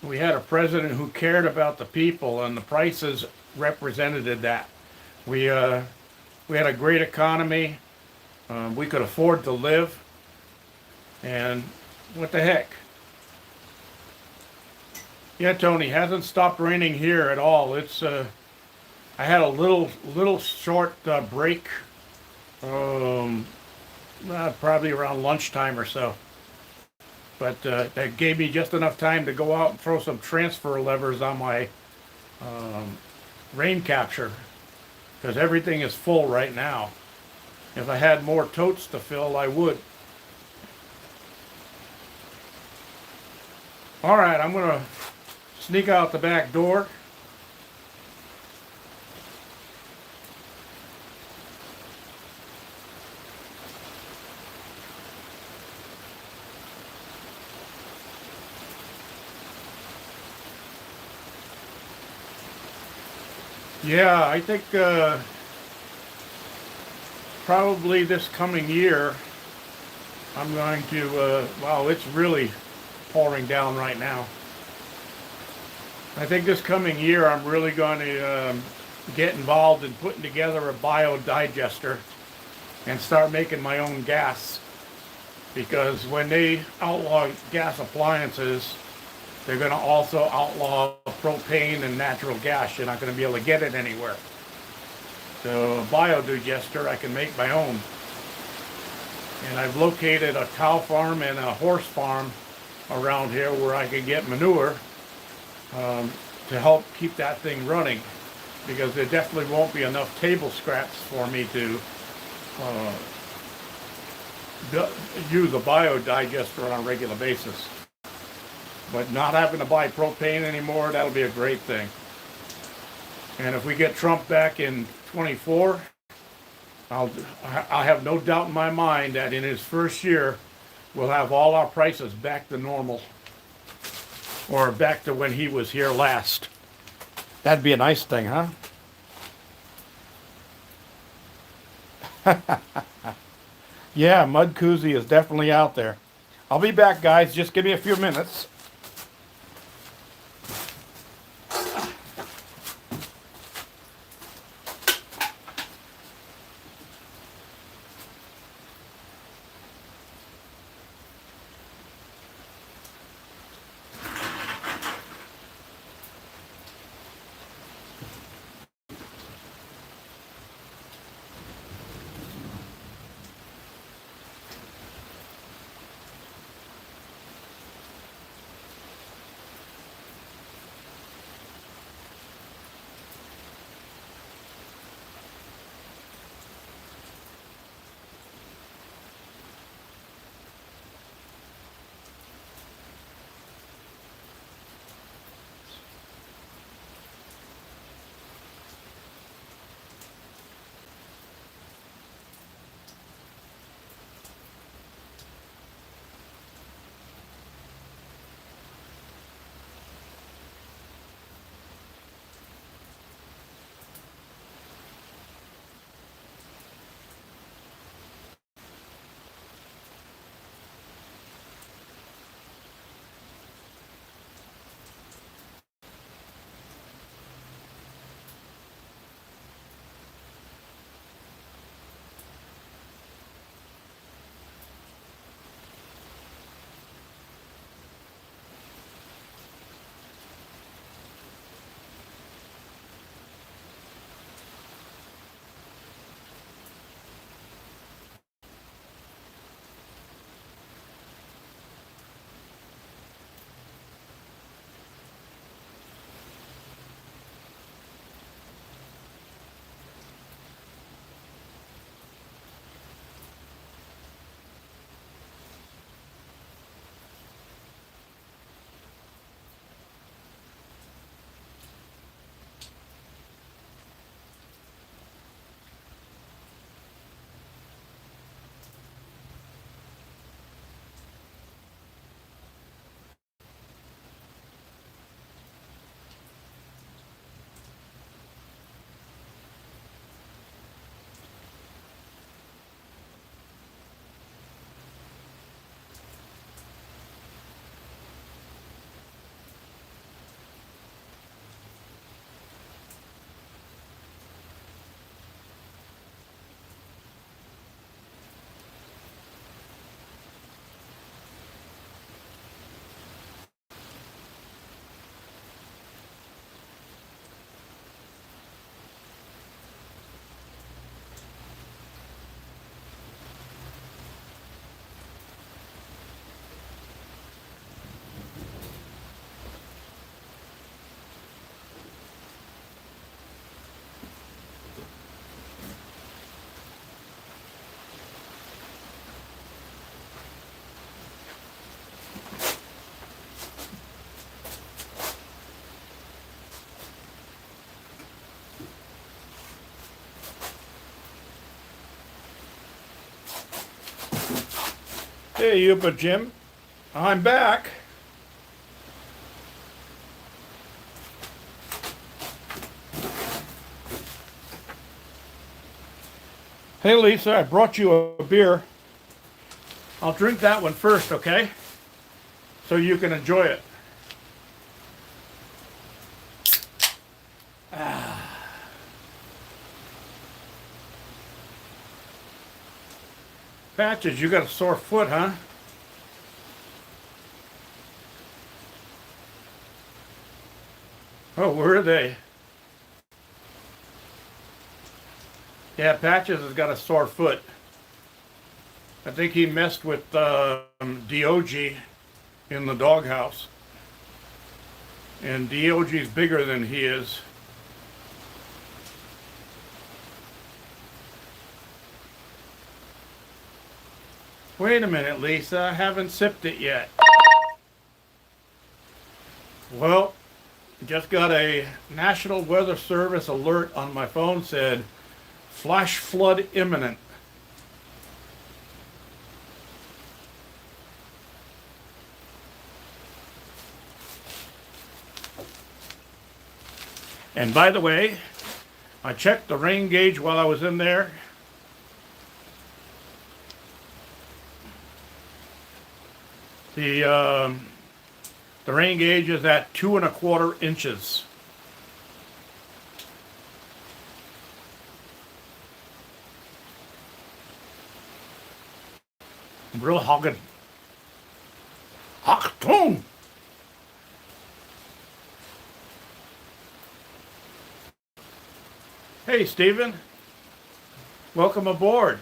we had a president who cared about the people, and the prices represented that. We uh, we had a great economy. We could afford to live, and what the heck? Yeah, Tony, hasn't stopped raining here at all. I had a little short break, um, probably around lunchtime or so. But that gave me just enough time to go out and throw some transfer levers on my um, rain capture because everything is full right now. If I had more totes to fill, I would. All right, I'm gonna sneak out the back door. Yeah, I think probably this coming year I'm going to. Wow, it's really pouring down right now. I think this coming year I'm really going to get involved in putting together a biodigester and start making my own gas. Because when they outlaw gas appliances, they're going to also outlaw propane and natural gas. You're not going to be able to get it anywhere. So a biodigester, I can make my own. And I've located a cow farm and a horse farm around here where I can get manure to help keep that thing running, because there definitely won't be enough table scraps for me to use a biodigester on a regular basis. But not having to buy propane anymore, that'll be a great thing. And if we get Trump back in 24, I have no doubt in my mind that in his first year, we'll have all our prices back to normal, or back to when he was here last. That'd be a nice thing, huh? Yeah, mud koozie is definitely out there. I'll be back, guys. Just give me a few minutes. Hey, Yupa Jim. I'm back. Hey, Lisa, I brought you a beer. I'll drink that one first, okay? So you can enjoy it. Patches, you got a sore foot, huh? Oh, where are they? Yeah, Patches has got a sore foot. I think he messed with DOG in the doghouse. And DOG's bigger than he is. Wait a minute, Lisa. I haven't sipped it yet. Well, just got a National Weather Service alert on my phone, said flash flood imminent. And by the way, I checked the rain gauge while I was in there. The rain gauge is at 2¼ inches. Real hogging. Achtung! Hey, Stephen. Welcome aboard.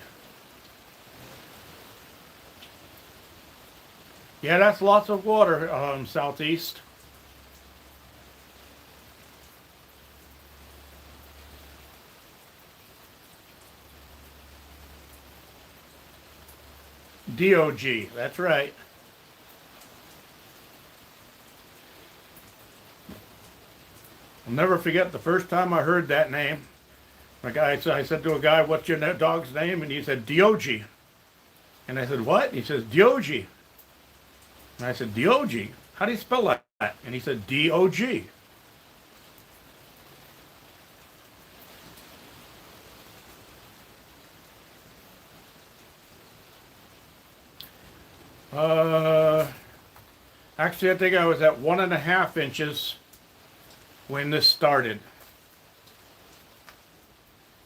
Yeah, that's lots of water, southeast. DOG, that's right. I'll never forget the first time I heard that name. I said to a guy, "What's your dog's name?" And he said, "DOG." And I said, "What?" He says, "DOG." And I said, "DOG? How do you spell that?" And he said, DOG. Uh, Actually, I think I was at 1½ inches when this started.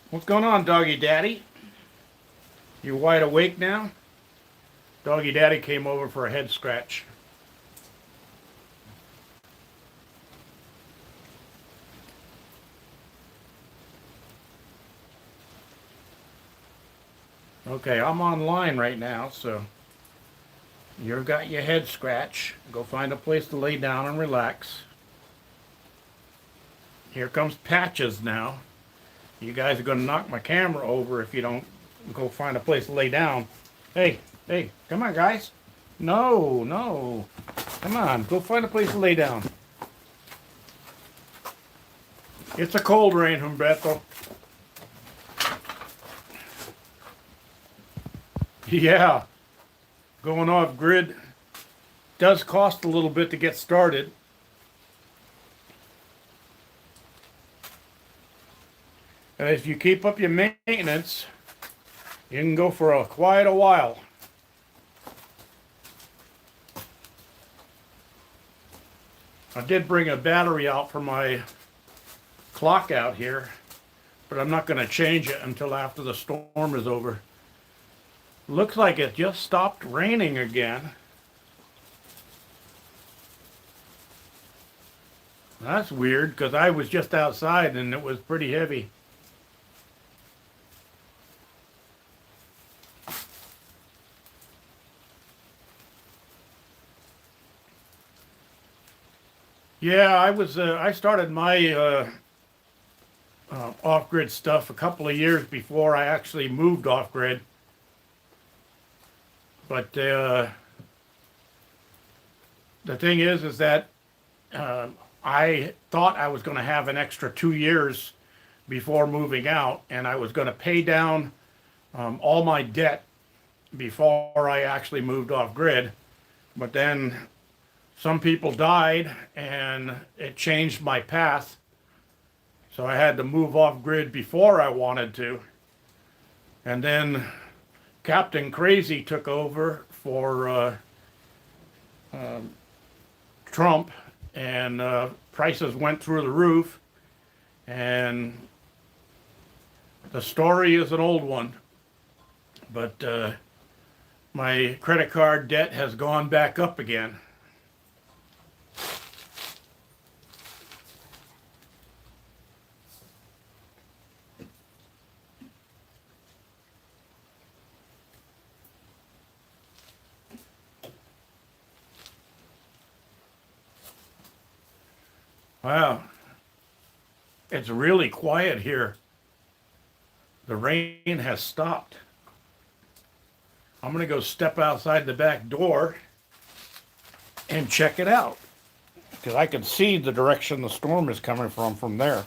What's going on, Doggy Daddy? You wide awake now? Doggy Daddy came over for a head scratch. Okay, I'm online right now, so you've got your head scratch. Go find a place to lay down and relax. Here comes Patches now. You guys are going to knock my camera over if you don't go find a place to lay down. Hey, come on, guys. No. Come on, go find a place to lay down. It's a cold rain, Humberto. Yeah, going off grid does cost a little bit to get started. And if you keep up your maintenance, you can go for quite a while. I did bring a battery out for my clock out here, but I'm not going to change it until after the storm is over. Looks like it just stopped raining again. That's weird, because I was just outside and it was pretty heavy. Yeah, I started my off-grid stuff a couple of years before I actually moved off-grid. But the thing is that I thought I was going to have an extra 2 years before moving out, and I was going to pay down all my debt before I actually moved off-grid. But then some people died, and it changed my path. So I had to move off-grid before I wanted to. And then Captain Crazy took over for Trump, and prices went through the roof. And the story is an old one, but My credit card debt has gone back up again. Wow, it's really quiet here. The rain has stopped. I'm going to go step outside the back door and check it out because I can see the direction the storm is coming from there.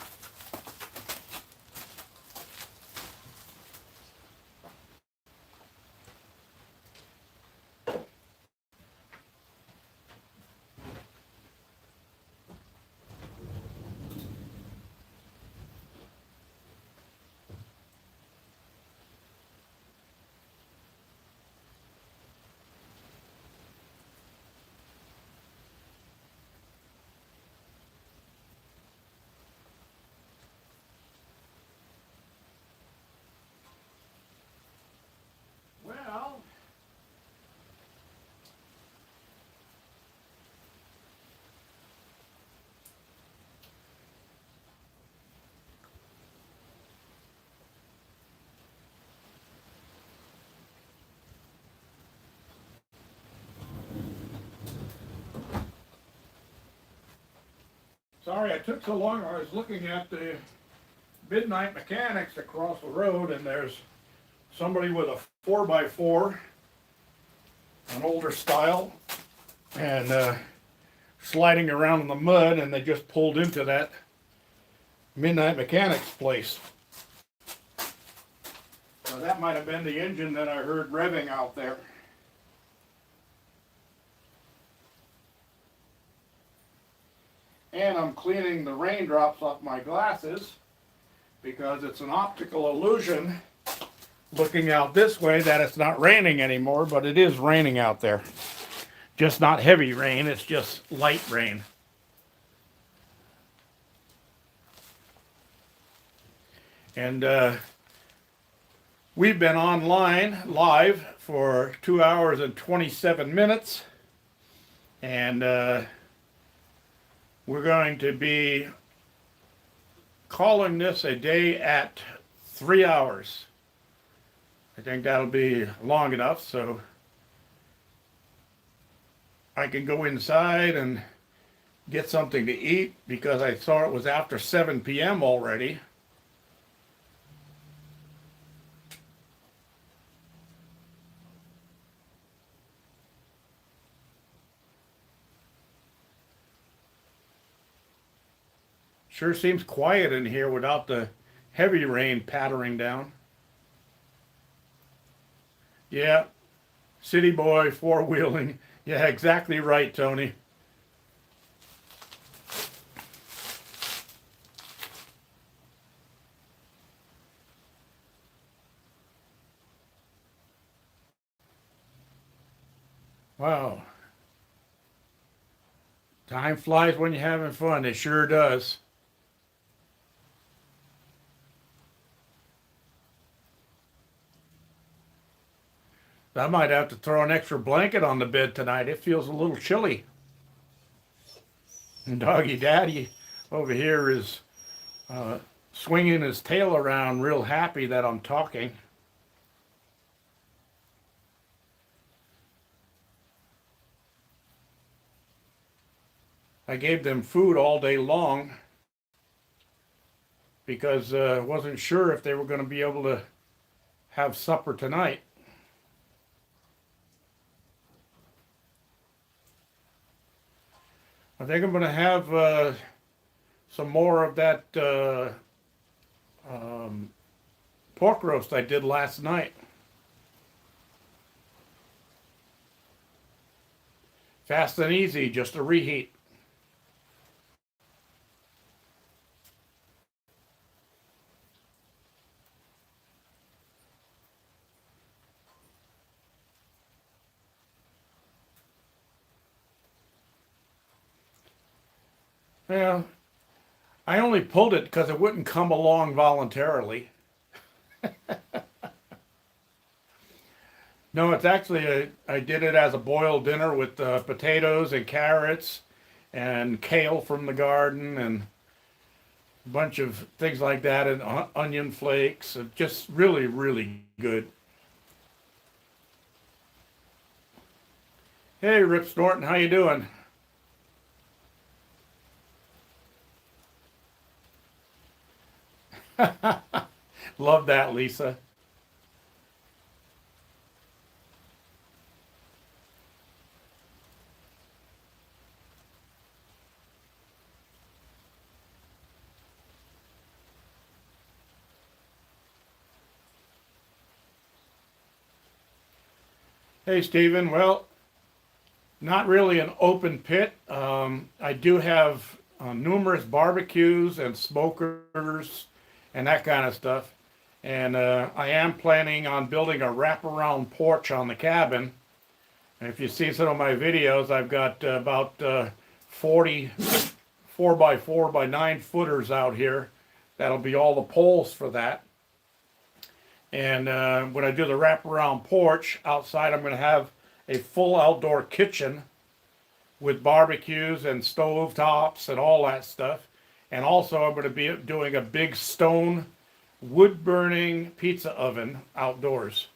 Well, sorry I took so long. I was looking at the Midnight Mechanics across the road, and there's somebody with a 4x4, an older style, and sliding around in the mud, and they just pulled into that Midnight Mechanics place. So that might have been the engine that I heard revving out there. And I'm cleaning the raindrops off my glasses because it's an optical illusion looking out this way that it's not raining anymore, but it is raining out there. Just not heavy rain, it's just light rain. And we've been online live for 2 hours and 27 minutes. And we're going to be calling this a day at 3 hours. I think that'll be long enough, so I can go inside and get something to eat because I saw it was after 7 p.m. already. Sure seems quiet in here without the heavy rain pattering down. Yeah, city boy, four-wheeling. Yeah, exactly right, Tony. Wow. Time flies when you're having fun. It sure does. I might have to throw an extra blanket on the bed tonight. It feels a little chilly. And Doggy Daddy over here is swinging his tail around real happy that I'm talking. I gave them food all day long because I wasn't sure if they were going to be able to have supper tonight. I think I'm going to have some more of that pork roast I did last night. Fast and easy, just a reheat. Yeah, I only pulled it because it wouldn't come along voluntarily. No, it's actually I did it as a boiled dinner with potatoes and carrots and kale from the garden and a bunch of things like that and onion flakes. Just really, really good. Hey, Rip Norton, how you doing? Love that, Lisa. Hey, Stephen. Well, not really an open pit. I do have numerous barbecues and smokers and that kind of stuff. And I am planning on building a wraparound porch on the cabin. And if you see some of my videos, I've got about 40 by 4 by 9 footers out here. That'll be all the poles for that. And when I do the wraparound porch outside, I'm going to have a full outdoor kitchen with barbecues and stove tops and all that stuff. And also, I'm going to be doing a big stone wood burning pizza oven outdoors.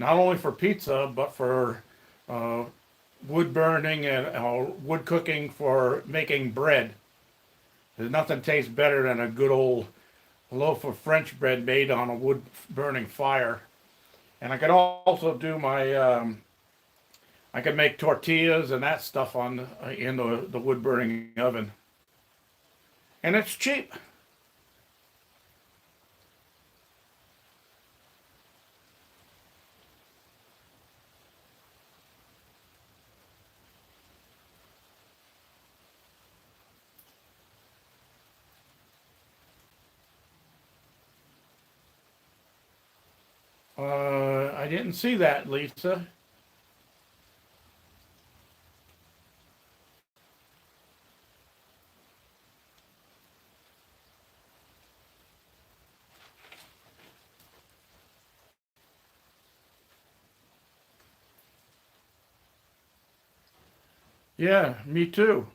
Not only for pizza, but for uh, wood burning and wood cooking for making bread. There's nothing tastes better than a good old loaf of French bread made on a wood burning fire. And I could also do my I can make tortillas and that stuff on in the wood burning oven, and it's cheap. I didn't see that, Lisa. Yeah, me too.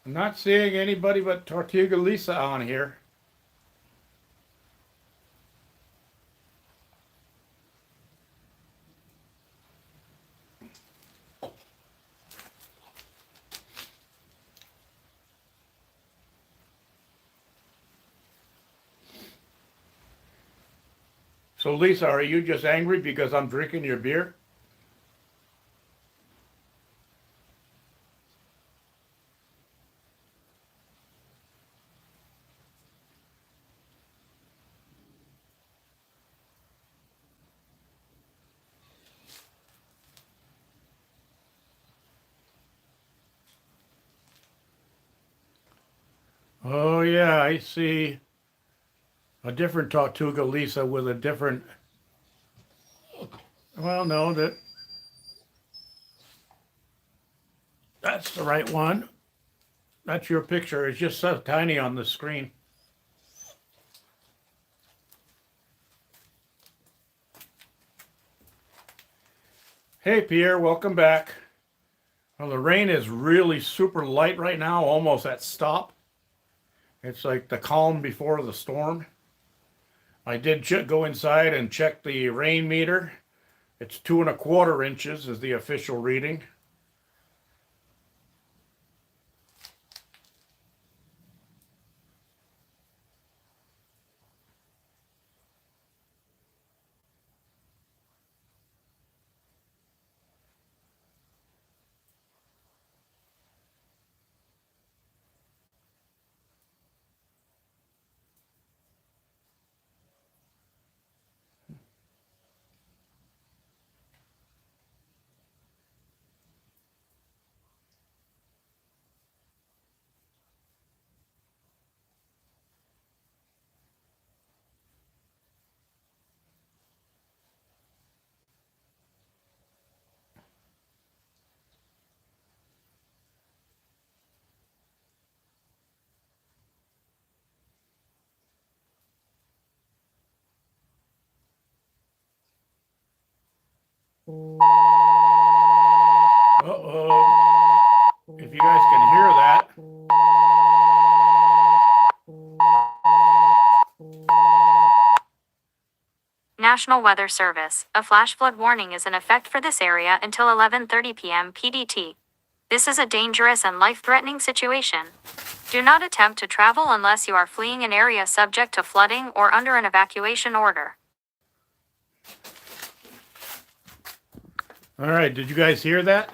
I'm not seeing anybody but Tortuga Lisa on here. So, Lisa, are you just angry because I'm drinking your beer? Oh, yeah, I see a different Tortuga Lisa with a different. Well, no, that's the right one. That's your picture. It's just so tiny on the screen. Hey, Pierre, welcome back. Well, the rain is really super light right now, almost at stop. It's like the calm before the storm. I did go inside and check the rain meter. It's 2.25 inches is the official reading. Uh-oh. If you guys can hear that. National Weather Service. A flash flood warning is in effect for this area until 11:30 p.m. PDT. This is a dangerous and life-threatening situation. Do not attempt to travel unless you are fleeing an area subject to flooding or under an evacuation order. All right, did you guys hear that?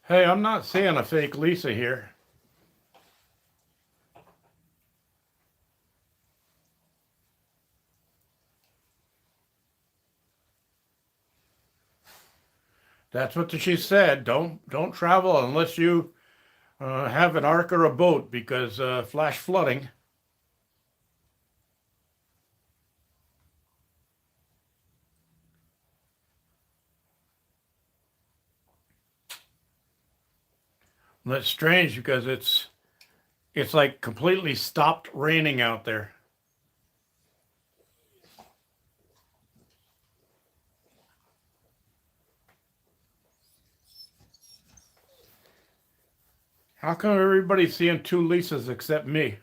Hey, I'm not seeing a fake Lisa here. That's what she said. Don't travel unless you have an ark or a boat because flash flooding. That's strange because it's like completely stopped raining out there. How come everybody's seeing two Lisas except me?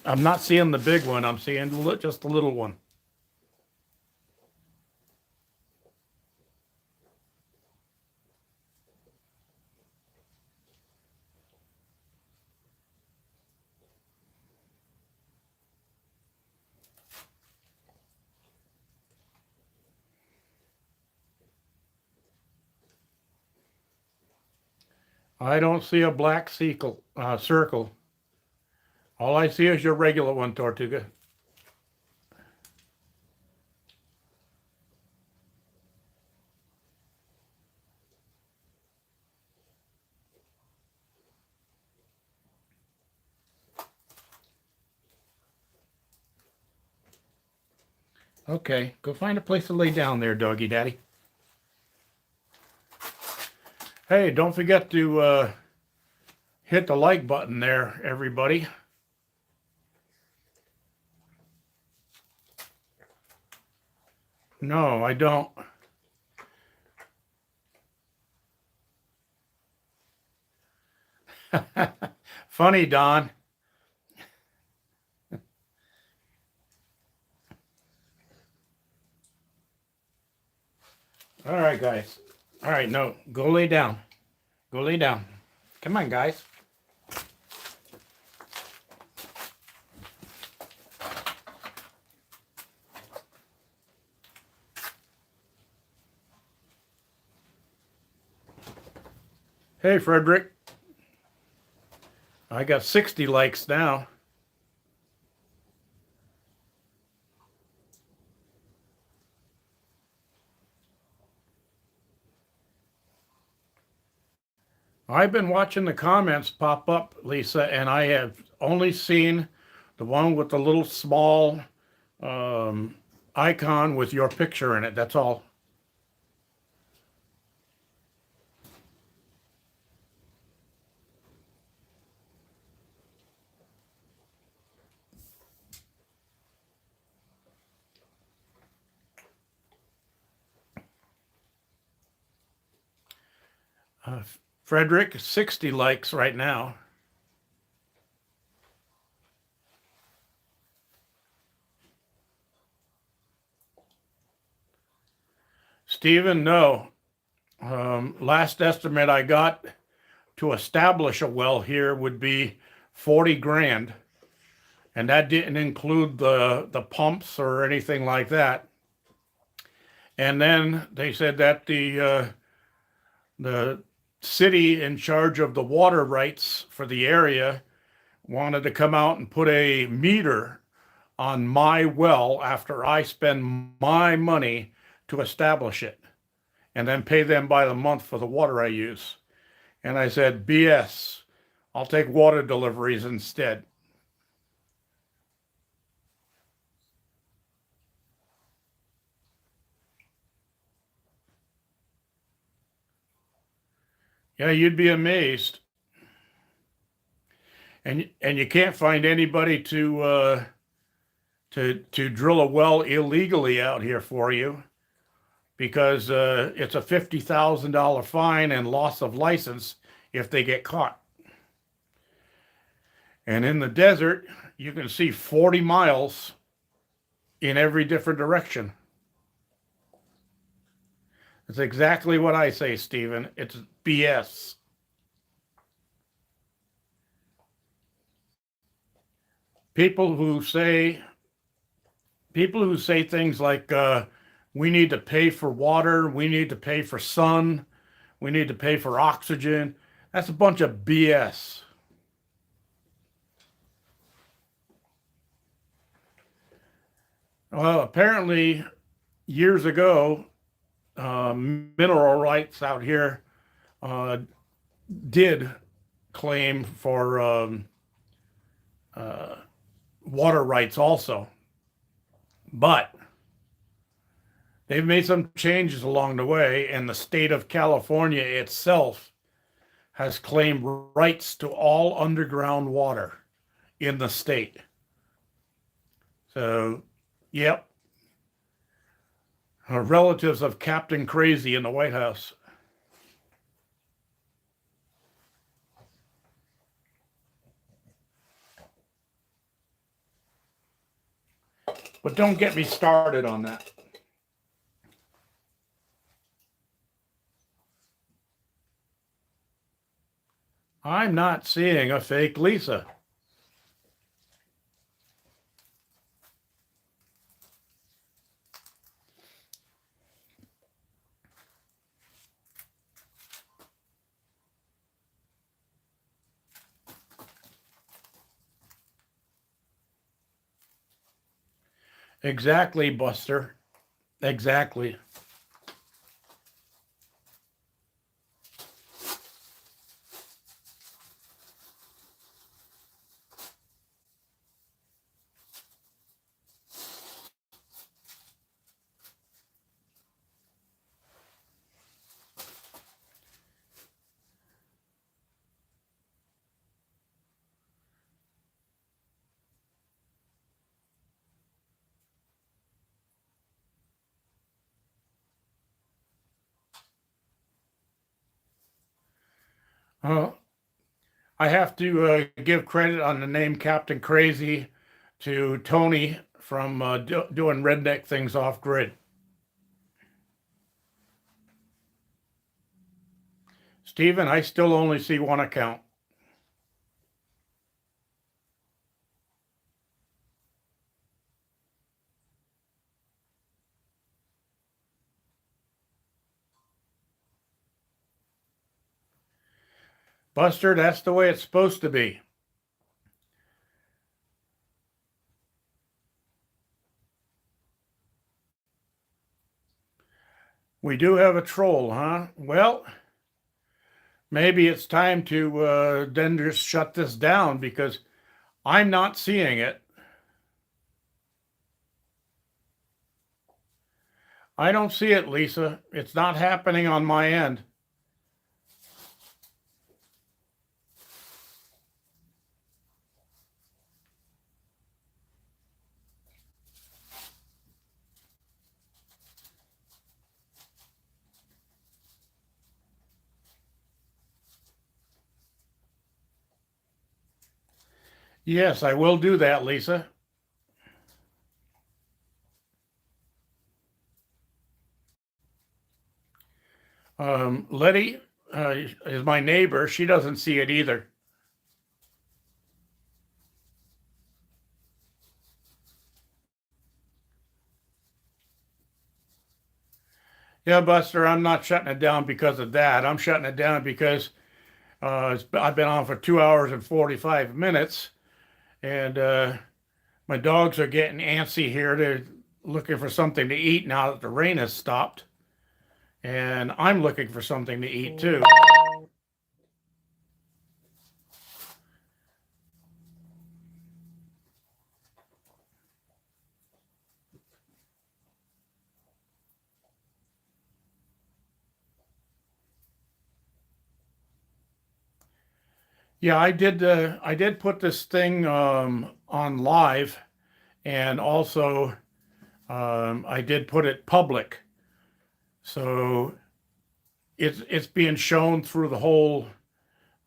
I'm not seeing the big one. I'm seeing just the little one. I don't see a black circle. All I see is your regular one, Tortuga. Okay, go find a place to lay down there, doggy daddy. Hey, don't forget to hit the like button there, everybody. No, I don't. Funny, Don. All right, guys. All right, no, go lay down. Go lay down. Come on, guys. Hey, Frederick. I got 60 likes now. I've been watching the comments pop up, Lisa, and I have only seen the one with the little small icon with your picture in it. That's all. Frederick, 60 likes right now. Stephen, no. Last estimate I got to establish a well here would be 40 grand. And that didn't include the pumps or anything like that. And then they said that the city in charge of the water rights for the area wanted to come out and put a meter on my well after I spend my money to establish it and then pay them by the month for the water I use. And I said, BS, I'll take water deliveries instead. Yeah, you'd be amazed. And you can't find anybody to drill a well illegally out here for you because it's a $50,000 fine and loss of license if they get caught. And in the desert, you can see 40 miles in every different direction. It's exactly what I say, Stephen. It's BS. People who say people who say things like we need to pay for water, we need to pay for sun, we need to pay for oxygen. That's a bunch of BS. Well, apparently, years ago, mineral rights out here uh, did claim for uh, water rights also, but they've made some changes along the way, and the state of California itself has claimed rights to all underground water in the state. So, yep, relatives of Captain Crazy in the White House. But don't get me started on that. I'm not seeing a fake Lisa. Exactly, Buster. Exactly. Uh, I have to give credit on the name Captain Crazy to Tony from doing redneck things off grid. Stephen, I still only see one account. Buster, that's the way it's supposed to be. We do have a troll, huh? Well, maybe it's time to then just shut this down because I'm not seeing it. I don't see it, Lisa. It's not happening on my end. Yes, I will do that, Lisa. Letty is my neighbor. She doesn't see it either. Yeah, Buster, I'm not shutting it down because of that. I'm shutting it down because I've been on for 2 hours and 45 minutes, and my dogs are getting antsy here. They're looking for something to eat now that the rain has stopped, and I'm looking for something to eat too. Yeah, I did put this thing on live, and also I did put it public. So it's being shown through the whole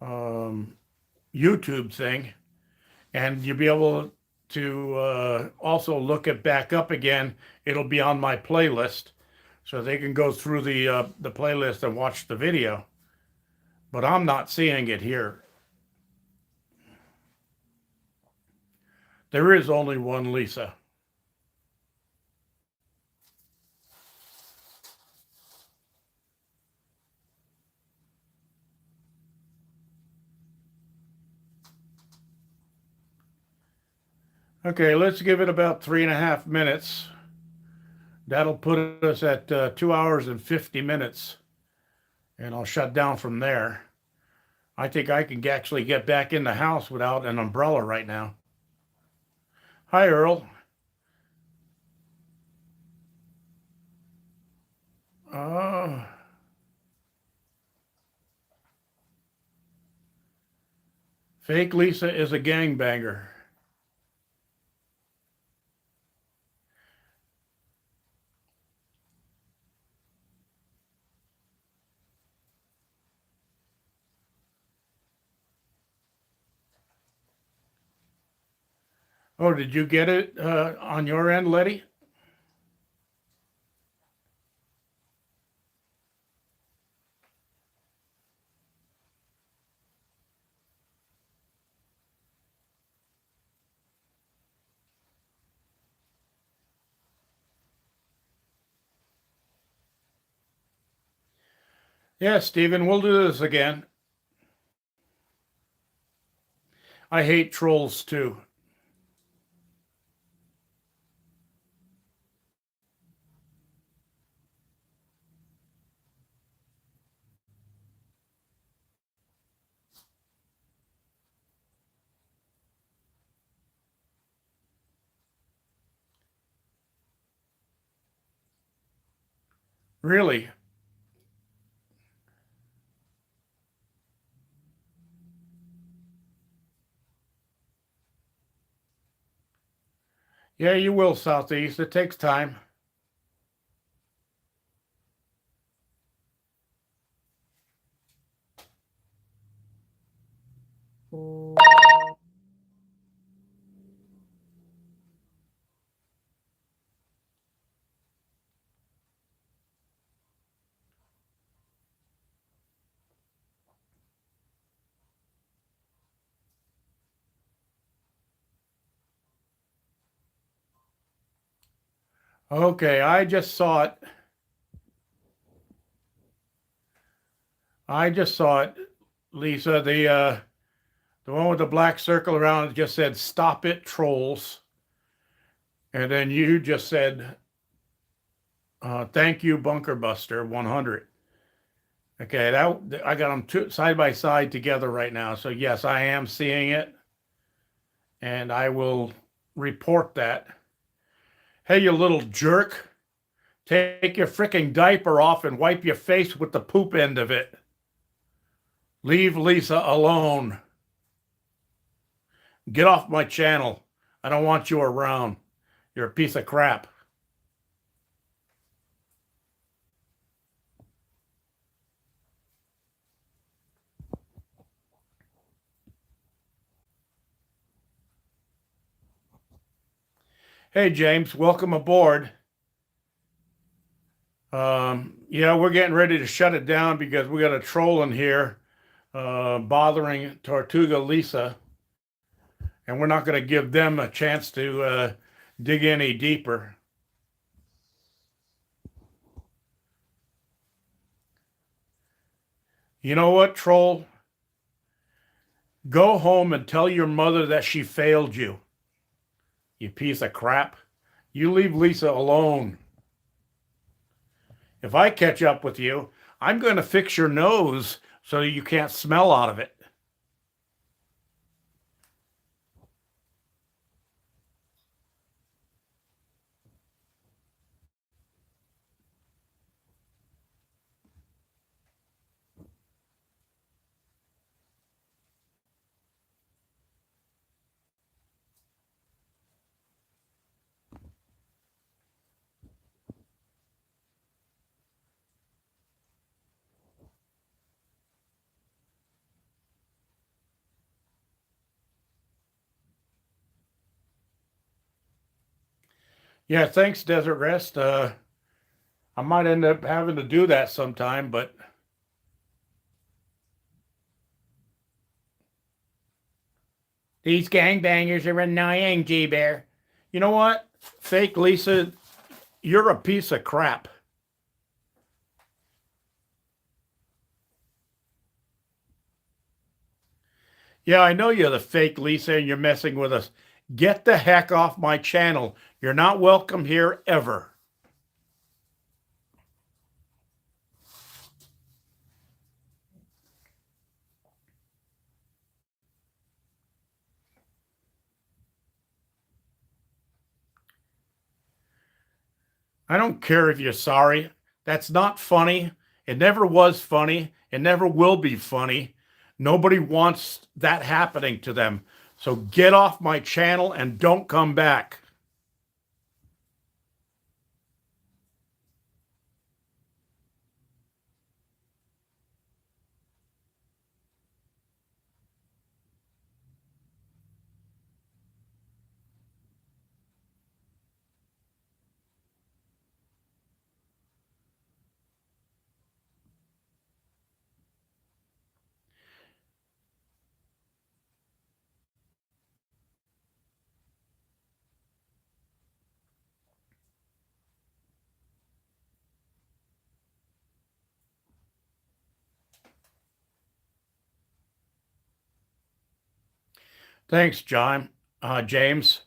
um, YouTube thing, and you'll be able to also look it back up again. It'll be on my playlist, so they can go through the playlist and watch the video. But I'm not seeing it here. There is only one Lisa. Okay, let's give it about 3.5 minutes. That'll put us at 2 hours and 50 minutes, and I'll shut down from there. I think I can actually get back in the house without an umbrella right now. Hi, Earl. Uh, Fake Lisa is a gangbanger. Oh, did you get it on your end, Letty? Yeah, Stephen, we'll do this again. I hate trolls too. Really? Yeah, you will, Southeast. It takes time. Okay, I just saw it. I just saw it, Lisa. The one with the black circle around it just said "Stop it, trolls," and then you just said "Thank you, Bunker Buster 100." Okay, that I got them side by side together right now. So yes, I am seeing it, and I will report that. Hey, you little jerk! Take your freaking diaper off and wipe your face with the poop end of it. Leave Lisa alone. Get off my channel. I don't want you around. You're a piece of crap. Hey, James, welcome aboard. Yeah, we're getting ready to shut it down because we got a troll in here bothering Tortuga Lisa, and we're not going to give them a chance to dig any deeper. You know what, troll? Go home and tell your mother that she failed you, you piece of crap. You leave Lisa alone. If I catch up with you, I'm going to fix your nose so you can't smell out of it. Yeah, thanks, Desert Rest. I might end up having to do that sometime, but these gangbangers are annoying, G-Bear. You know what? Fake Lisa, you're a piece of crap. Yeah, I know you're the fake Lisa and you're messing with us. Get the heck off my channel. You're not welcome here ever. I don't care if you're sorry. That's not funny. It never was funny. It never will be funny. Nobody wants that happening to them. So get off my channel and don't come back. Thanks, John. James.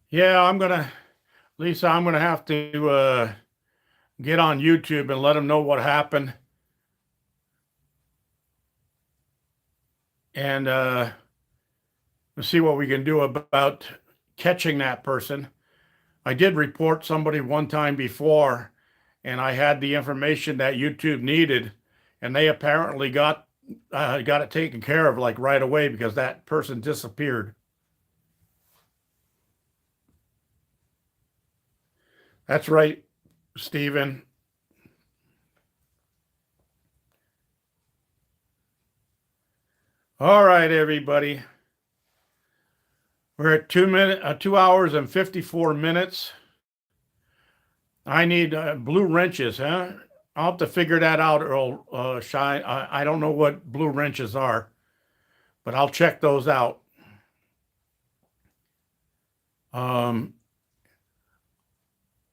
Yeah, Lisa, I'm gonna have to get on YouTube and let them know what happened. And see what we can do about catching that person. I did report somebody one time before, and I had the information that YouTube needed, and they apparently got it taken care of like right away because that person disappeared. That's right, Stephen. All right, everybody. We're at 2 hours and 54 minutes. I need blue wrenches, huh? I'll have to figure that out, Earl Shine. I don't know what blue wrenches are, but I'll check those out. Um,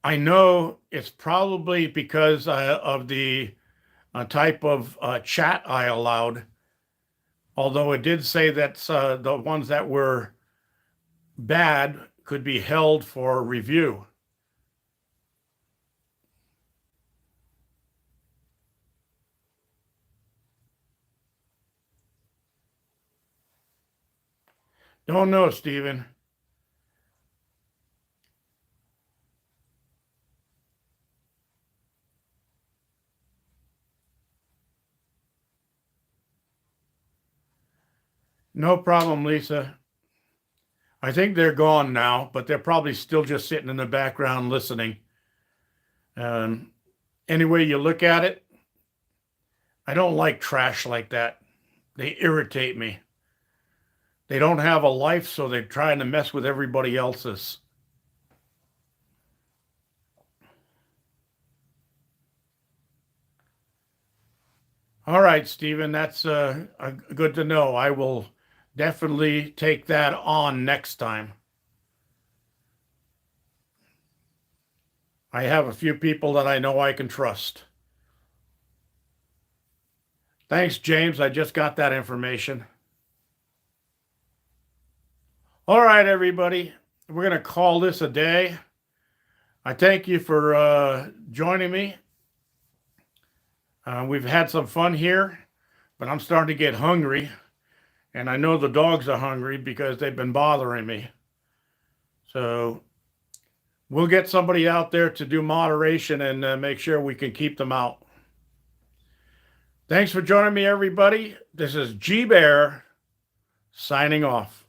I know it's probably because of the type of chat I allowed, although it did say that the ones that were bad could be held for review. Don't know, Stephen. No problem, Lisa. I think they're gone now, but they're probably still just sitting in the background listening. Any way you look at it, I don't like trash like that. They irritate me. They don't have a life, so they're trying to mess with everybody else's. All right, Stephen, that's good to know. I will definitely take that on next time. I have a few people that I know I can trust. Thanks, James. I just got that information. All right, everybody. We're going to call this a day. I thank you for joining me. We've had some fun here, but I'm starting to get hungry. And I know the dogs are hungry because they've been bothering me. So we'll get somebody out there to do moderation and make sure we can keep them out. Thanks for joining me, everybody. This is G Bear signing off.